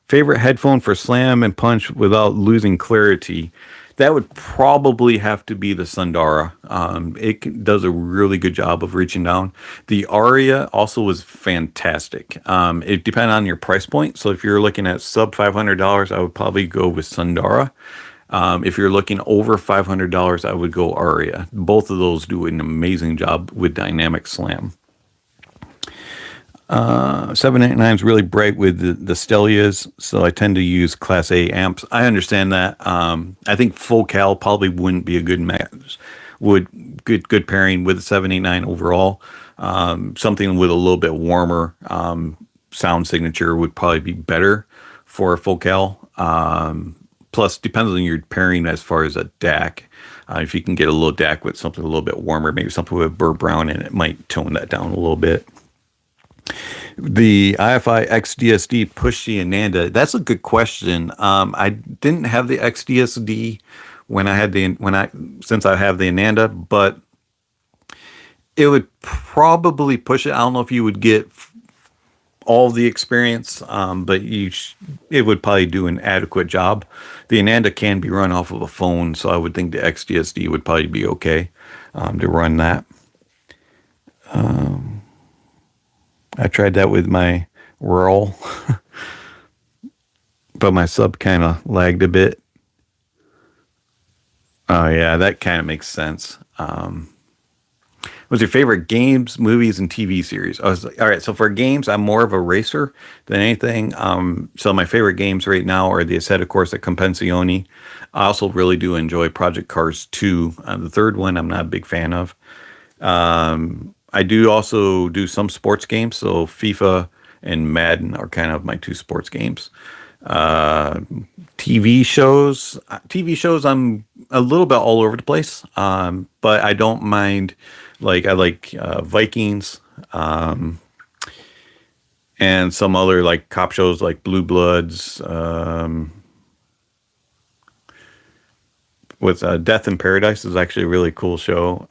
Favorite headphone for slam and punch without losing clarity. That would probably have to be the Sundara. It does a really good job of reaching down. The Aria also was fantastic. It depends on your price point. So if you're looking at sub $500, I would probably go with Sundara. If you're looking over $500, I would go Aria. Both of those do an amazing job with dynamic slam. 789 is really bright with the Stellias, so I tend to use Class A amps. I understand that. I think full cal probably wouldn't be a good match. Good pairing with the 789 overall. Something with a little bit warmer sound signature would probably be better for a full cal. Plus, depends on your pairing as far as a DAC. If you can get a little DAC with something a little bit warmer, maybe something with Burr Brown in it, might tone that down a little bit. The IFI XDSD push the Ananda. That's a good question. I didn't have the XDSD since I have the Ananda, but it would probably push it. I don't know if you would get all the experience, but it would probably do an adequate job. The Ananda can be run off of a phone, so I would think the XDSD would probably be okay to run that. I tried that with my Rural, but my sub kind of lagged a bit. Oh yeah, that kind of makes sense. What's your favorite games, movies, and TV series? I was like, all right, so for games, I'm more of a racer than anything. So my favorite games right now are the Assetto Corsa Compensione. I also really do enjoy Project Cars 2. The third one, I'm not a big fan of. I do also do some sports games, so FIFA and Madden are kind of my two sports games. TV shows, I'm a little bit all over the place, but I don't mind. Like I like Vikings. and some other like cop shows like Blue Bloods, with Death in Paradise is actually a really cool show.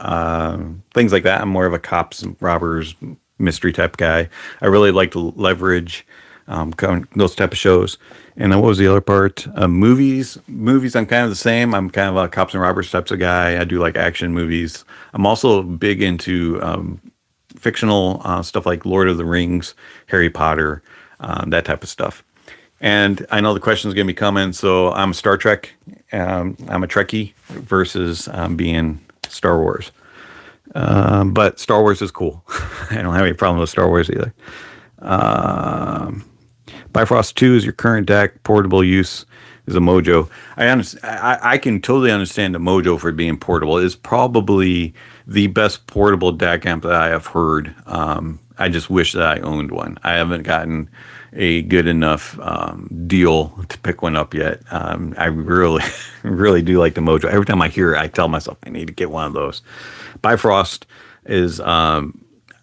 Things like that. I'm more of a cops, robbers, mystery type guy. I really like to Leverage, those type of shows. And then what was the other part? Movies. Movies, I'm kind of the same. I'm kind of a cops and robbers types of guy. I do like action movies. I'm also big into fictional stuff like Lord of the Rings, Harry Potter, that type of stuff. And I know the question is going to be coming, so I'm Star Trek. I'm a Trekkie versus being Star Wars. But Star Wars is cool. I don't have any problem with Star Wars either. Bifrost 2 is your current deck. Portable use is a Mojo. I can totally understand the Mojo for being portable. It's probably the best portable deck amp that I have heard. I just wish that I owned one. I haven't gotten a good enough deal to pick one up yet. I really, really do like the Mojo. Every time I hear it, I tell myself I need to get one of those. Bifrost is, I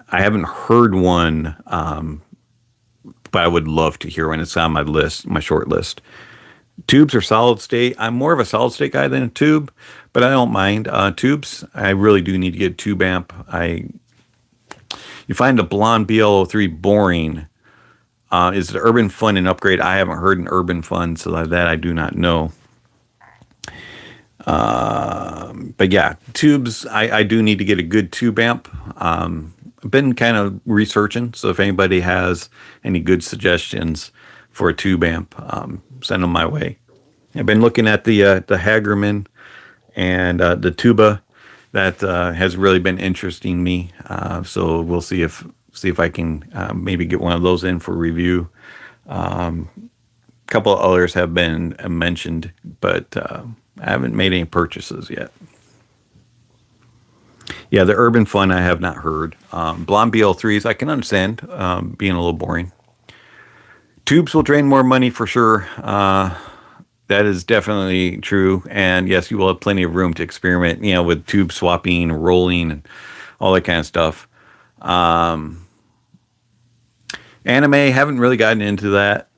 haven't heard one, but I would love to hear one. It's on my list, my short list. Tubes or solid state. I'm more of a solid state guy than a tube, but I don't mind tubes. I really do need to get a tube amp. You find a blonde BL03 boring. Is it Urban Fun an upgrade? I haven't heard an Urban Fun, so that I do not know. But yeah, tubes, I do need to get a good tube amp. I've been kind of researching, so if anybody has any good suggestions for a tube amp, send them my way. I've been looking at the Hagerman and the tuba. That has really been interesting me. So we'll see if I can maybe get one of those in for review. A couple of others have been mentioned, but I haven't made any purchases yet. Yeah, the Urban Fun I have not heard. Blonde BL3s I can understand being a little boring. Tubes will drain more money for sure. That is definitely true. And yes, you will have plenty of room to experiment, with tube swapping, rolling, and all that kind of stuff. Anime, haven't really gotten into that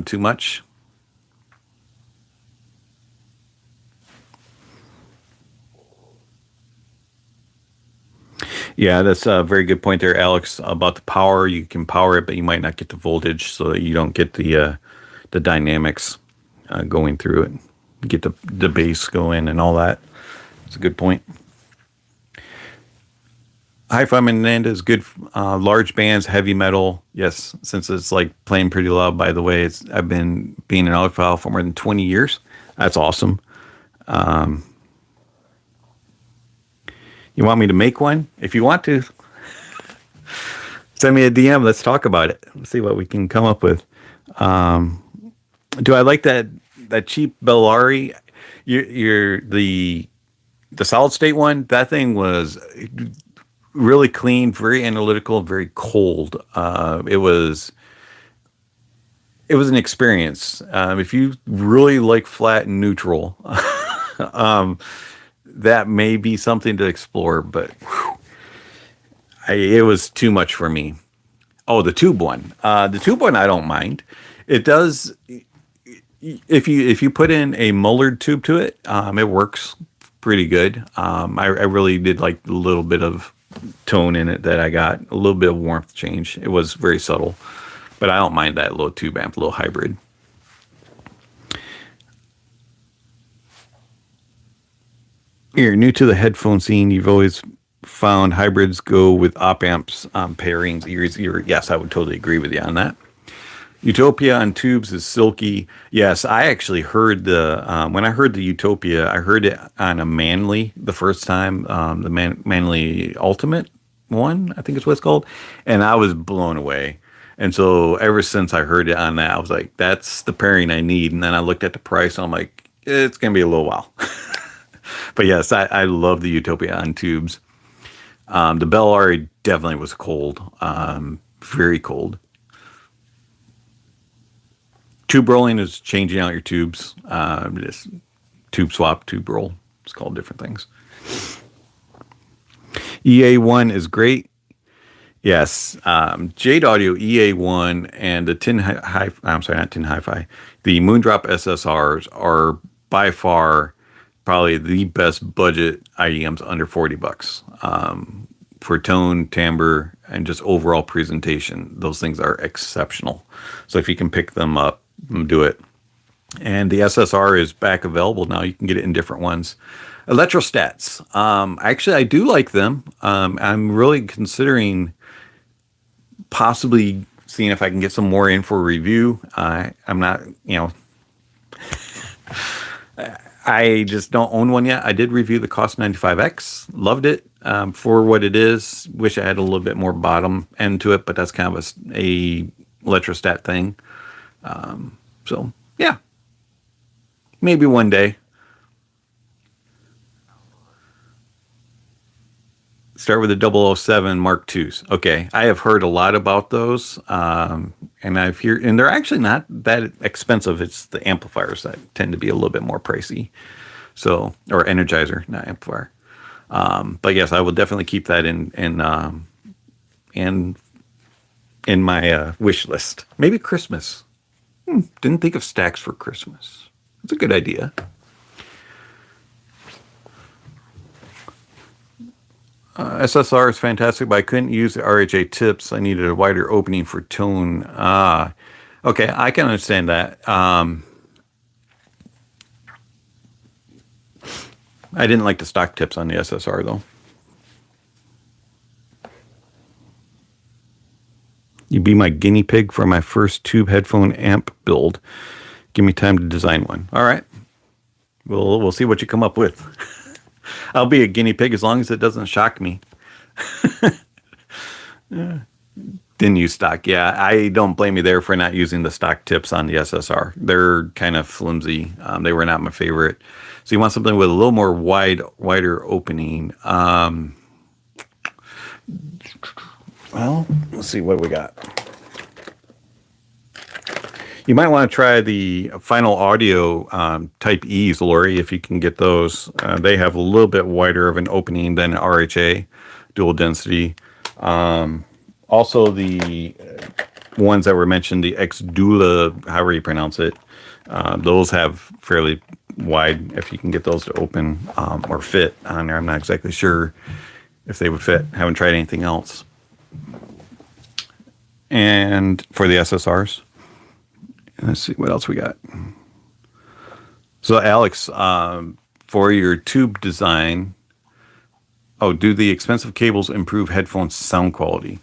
too much. Yeah, that's a very good point there, Alex, about the power. You can power it, but you might not get the voltage, so that you don't get the dynamics going through it. Get the bass going and all that. That's a good point. Hi-Fi Menendez, good large bands, heavy metal. Yes, since it's like playing pretty loud, by the way. I've been being an audiophile for more than 20 years. That's awesome. You want me to make one? If you want to, send me a DM. Let's talk about it. Let's see what we can come up with. Do I like that cheap Bellari? You're the solid state one. That thing was really clean, very analytical, very cold. It was an experience. If you really like flat and neutral, that may be something to explore. But it was too much for me. Oh, the tube one. The tube one, I don't mind. It does. If you put in a mullered tube to it, it works pretty good. I really did like a little bit of tone in it that I got, a little bit of warmth change. It was very subtle, but I don't mind that little tube amp, little hybrid. You're new to the headphone scene. You've always found hybrids go with op amps pairings. Yes, I would totally agree with you on that. Utopia on tubes is silky. Yes, I actually heard when I heard the Utopia, I heard it on a Manly the first time, the Manly Ultimate one, I think is what it's called, and I was blown away. And so ever since I heard it on that, I was like, that's the pairing I need. And then I looked at the price, and I'm like, it's gonna be a little while. But yes, I love the Utopia on tubes. The Bellari definitely was cold, very cold. Tube rolling is changing out your tubes. Just tube swap, tube roll. It's called different things. EA1 is great. Yes, Jade Audio EA1 and the I'm sorry, not Tin Hi-Fi. The Moondrop SSRs are by far probably the best budget IEMs under $40 for tone, timbre, and just overall presentation. Those things are exceptional. So if you can pick them up, do it. And the SSR is back available now. You can get it in different ones. Electrostats. Actually, I do like them. I'm really considering possibly seeing if I can get some more in for review. I'm not, I just don't own one yet. I did review the Cost 95X. Loved it for what it is. Wish I had a little bit more bottom end to it, but that's kind of a electrostat thing. So, yeah. Maybe one day. Start with the 007 Mark IIs. Okay, I have heard a lot about those, and and they're actually not that expensive. It's the amplifiers that tend to be a little bit more pricey. So, or Energizer, not amplifier. But yes, I will definitely keep that in my wish list. Maybe Christmas. Didn't think of stacks for Christmas. That's a good idea. SSR is fantastic, but I couldn't use the RHA tips. I needed a wider opening for tone. Okay, I can understand that. I didn't like the stock tips on the SSR, though. You'd be my guinea pig for my first tube headphone amp build. Give me time to design one. All right. We'll see what you come up with. I'll be a guinea pig as long as it doesn't shock me. Didn't use stock. Yeah, I don't blame you there for not using the stock tips on the SSR. They're kind of flimsy. They were not my favorite. So you want something with a little more wider opening. Well, let's see what we got. You might want to try the Final Audio Type E's, Lori, if you can get those. They have a little bit wider of an opening than RHA, dual density. Also, the ones that were mentioned, the X-Dula, however you pronounce it, those have fairly wide, if you can get those to open or fit on there. I'm not exactly sure if they would fit. Haven't tried anything else. And for the SSRs. Let's see what else we got. So, Alex, for your tube design, do the expensive cables improve headphone sound quality?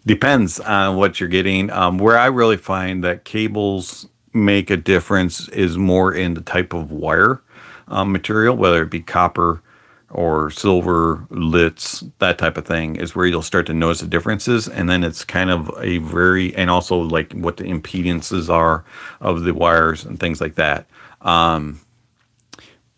Depends on what you're getting. Where I really find that cables make a difference is more in the type of wire material, whether it be copper or silver, lits, that type of thing is where you'll start to notice the differences. And then it's kind of and also like what the impedances are of the wires and things like that.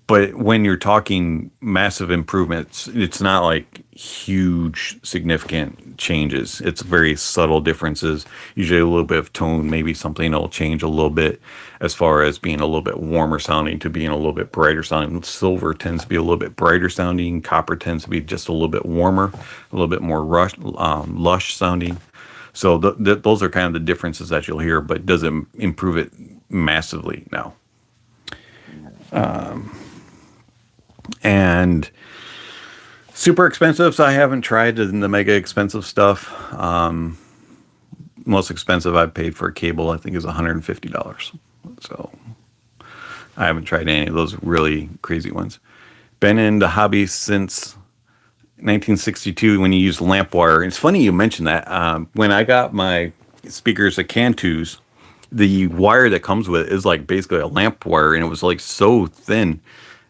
But when you're talking massive improvements, it's not like huge, significant changes. It's very subtle differences. Usually a little bit of tone, maybe something will change a little bit as far as being a little bit warmer sounding to being a little bit brighter sounding. Silver tends to be a little bit brighter sounding. Copper tends to be just a little bit warmer, a little bit more lush sounding. So those are kind of the differences that you'll hear, but does it improve it massively? No. And super expensive, so I haven't tried the mega expensive stuff. Most expensive I've paid for a cable, I think, is $150. So I haven't tried any of those really crazy ones. Been in the hobby since 1962 when you used lamp wire. It's funny you mentioned that. When I got my speakers at Cantus, the wire that comes with it is like basically a lamp wire, and it was like so thin.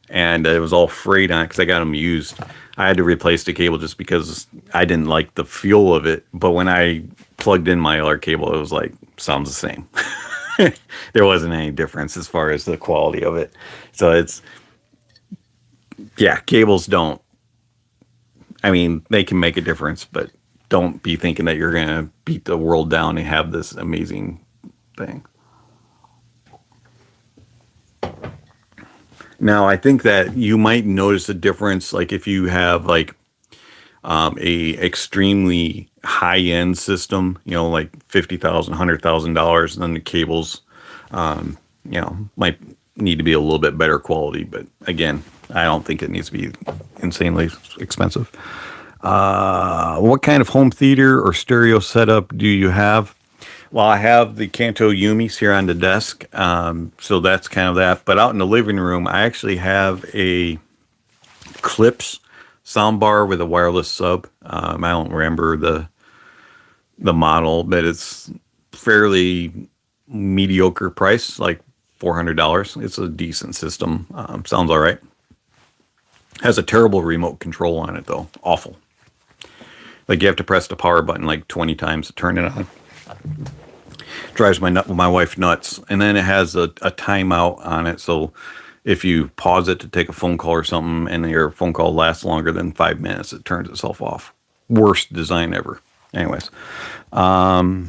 And it was all frayed on it because I got them used. I had to replace the cable just because I didn't like the feel of it. But when I plugged in my other cable, it was like, sounds the same. There wasn't any difference as far as the quality of it. So cables don't. I mean, they can make a difference, but don't be thinking that you're going to beat the world down and have this amazing thing. Now, I think that you might notice a difference, like if you have like a extremely high end system, like $50,000, $100,000, and then the cables, might need to be a little bit better quality. But again, I don't think it needs to be insanely expensive. What kind of home theater or stereo setup do you have? Well, I have the Kanto Yumis here on the desk, so that's kind of that. But out in the living room, I actually have a Clips soundbar with a wireless sub. I don't remember the model, but it's fairly mediocre price, like $400. It's a decent system. Sounds all right. Has a terrible remote control on it though. Awful. Like you have to press the power button like 20 times to turn it on. Drives my wife nuts. And then it has a timeout on it, so if you pause it to take a phone call or something and your phone call lasts longer than 5 minutes, it turns itself off. Worst design ever. Anyways. I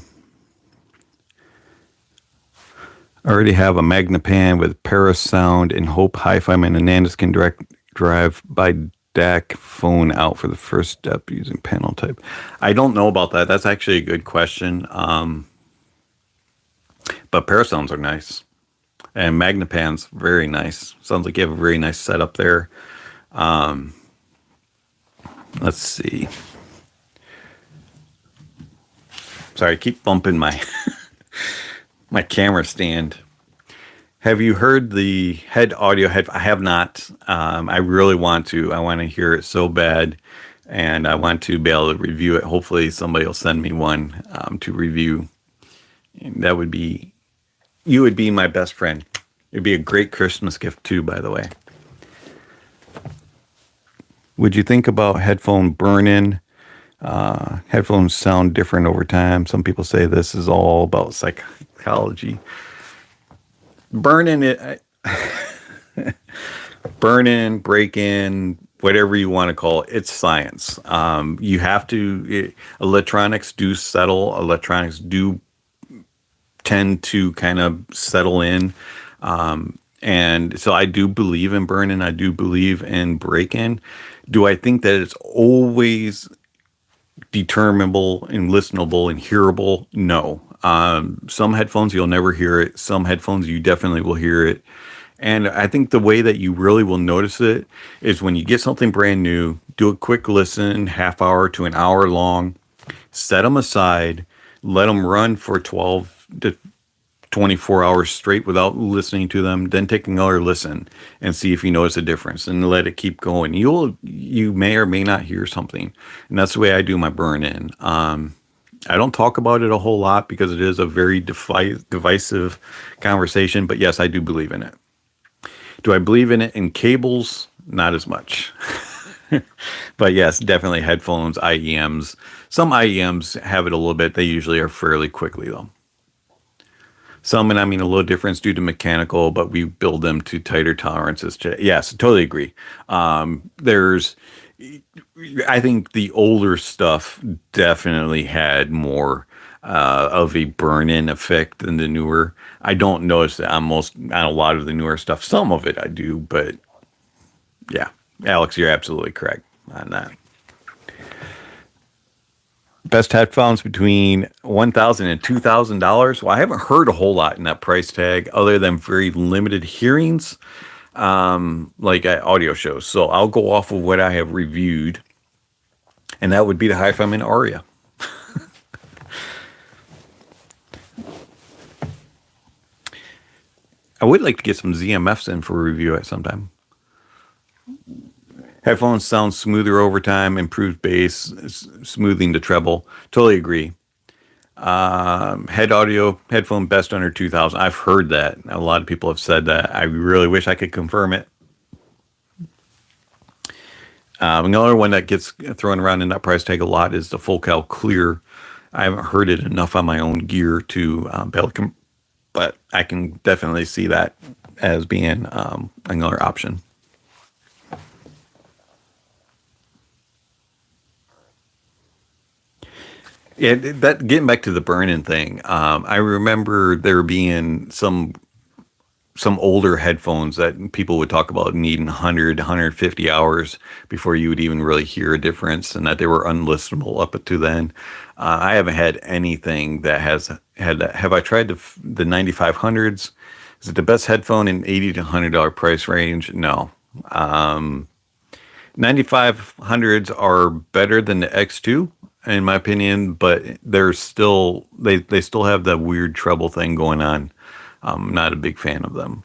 already have a Magnapan with Paris sound and Hope Hi-Fi, and Anandis can direct drive by DAC phone out for the first step using panel type. I don't know about that. That's actually a good question. But Parasounds are nice. And Magnapan's very nice. Sounds like you have a very nice setup there. Let's see. Sorry, I keep bumping my my camera stand. Have you heard the head audio head? I have not. I really want to. I want to hear it so bad. And I want to be able to review it. Hopefully somebody will send me one to review. And that would be, you would be my best friend. It'd be a great Christmas gift too, by the way. Would you think about headphone burn-in? Headphones sound different over time. Some people say this is all about psychology. Burn-in, burn-in, break-in, whatever you want to call it, it's science. You have to, electronics do settle. Electronics do tend to kind of settle in. And so I do believe in burn-in. I do believe in break-in. Do I think that it's always determinable and listenable and hearable? No. Some headphones you'll never hear it. Some headphones you definitely will hear it. And I think the way that you really will notice it is when you get something brand new, do a quick listen, half hour to an hour long, set them aside, let them run for 12 to 24 hours straight without listening to them, then take another listen and see if you notice a difference and let it keep going. You may or may not hear something. And that's the way I do my burn-in. I don't talk about it a whole lot because it is a very divisive conversation, but yes, I do believe in it. Do I believe in it in cables? Not as much. But yes, definitely headphones, IEMs. Some IEMs have it a little bit. They usually are fairly quickly though. Some, and I mean a little difference due to mechanical, but we build them to tighter tolerances. Yes, totally agree. I think the older stuff definitely had more of a burn-in effect than the newer. I don't notice that on a lot of the newer stuff. Some of it I do, but yeah, Alex, you're absolutely correct on that. Best headphones between $1,000 and $2,000. Well, I haven't heard a whole lot in that price tag other than very limited hearings, like at audio shows. So I'll go off of what I have reviewed, and that would be the HiFiMan Aria. I would like to get some ZMFs in for review at some time. Headphones sound smoother over time, improved bass, smoothing the treble. Totally agree. Headphone best under 2,000. I've heard that. A lot of people have said that. I really wish I could confirm it. Another one that gets thrown around in that price tag a lot is the Full Cal Clear. I haven't heard it enough on my own gear to but I can definitely see that as being another option. Yeah, that getting back to the burn-in thing, I remember there being some some older headphones that people would talk about needing 100, 150 hours before you would even really hear a difference, and that they were unlistenable up to then. I haven't had anything that has had that. Have I tried the 9500s? Is it the best headphone in $80 to $100 price range? No. 9500s are better than the X2 in my opinion, but they're still they still have that weird treble thing going on. I'm not a big fan of them.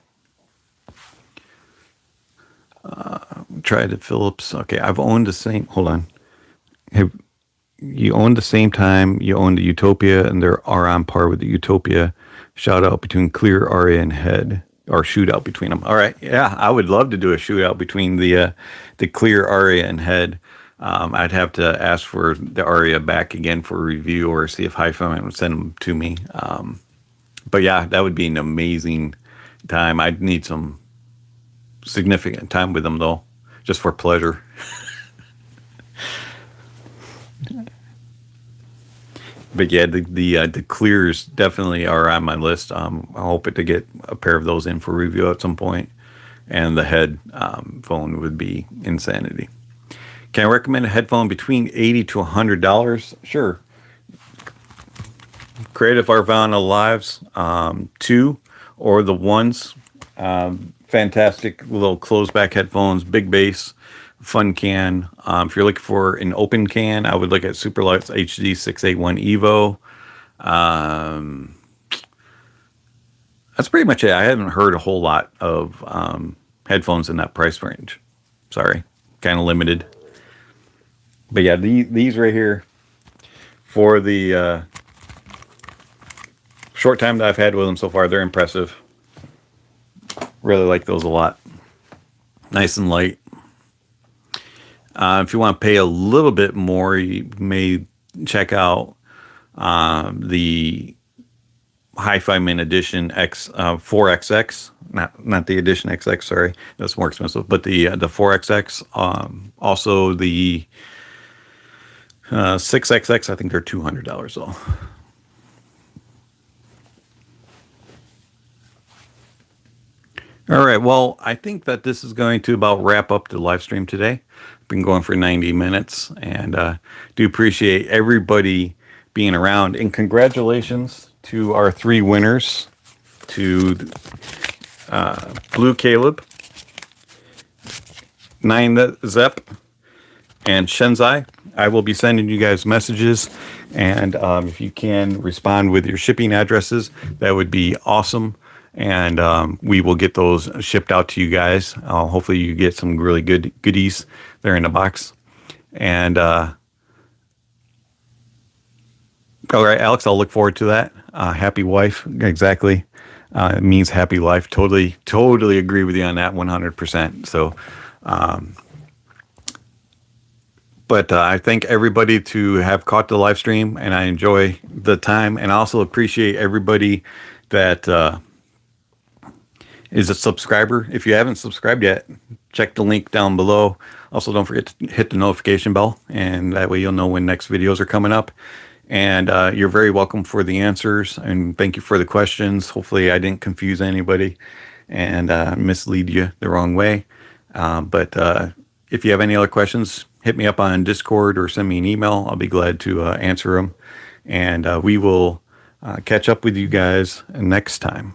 Try the Philips. Okay, I've owned the same. Hold on. Have you owned the same time you owned the Utopia, and they are on par with the Utopia? Shout out between Clear, Aria, and Head, or shootout between them. All right, yeah, I would love to do a shootout between the Clear, Aria, and Head. I'd have to ask for the Aria back again for review, or see if Hi-Fi would send them to me. But yeah, that would be an amazing time. I'd need some significant time with them though, just for pleasure. But yeah, the clears definitely are on my list. I hope to get a pair of those in for review at some point. And the head phone would be insanity. Can I recommend a headphone between $80 to $100? Sure. Creative Arvana Lives 2 or the ones. Fantastic little closed back headphones, big bass, fun can. If you're looking for an open can, I would look at Superlux HD 681 Evo. That's pretty much it. I haven't heard a whole lot of headphones in that price range. Sorry, kind of limited. But yeah, these right here, for the short time that I've had with them so far, they're impressive. Really like those a lot. Nice and light. If you want to pay a little bit more, you may check out the Hi-Fi Min Edition X 4XX. Not the Edition XX. Sorry, that's more expensive. But the 4XX. Also the 6XX. I think they're $200 though. All right. Well, I think that this is going to about wrap up the live stream today. Been going for 90 minutes, and do appreciate everybody being around. And congratulations to our 3 winners, to Blue Caleb, 9 Zep, and Shenzai. I will be sending you guys messages, and if you can respond with your shipping addresses, that would be awesome. And we will get those shipped out to you guys. Hopefully you get some really good goodies there in the box. And all right, Alex, I'll look forward to that. Happy wife, exactly. It means happy life. Totally agree with you on that 100%. So, but I thank everybody to have caught the live stream, and I enjoy the time, and I also appreciate everybody that is a subscriber. If you haven't subscribed yet, check the link down below. Also, don't forget to hit the notification bell, and that way you'll know when next videos are coming up. And you're very welcome for the answers, and thank you for the questions. Hopefully I didn't confuse anybody and mislead you the wrong way. But if you have any other questions, hit me up on Discord or send me an email. I'll be glad to answer them. And we will catch up with you guys next time.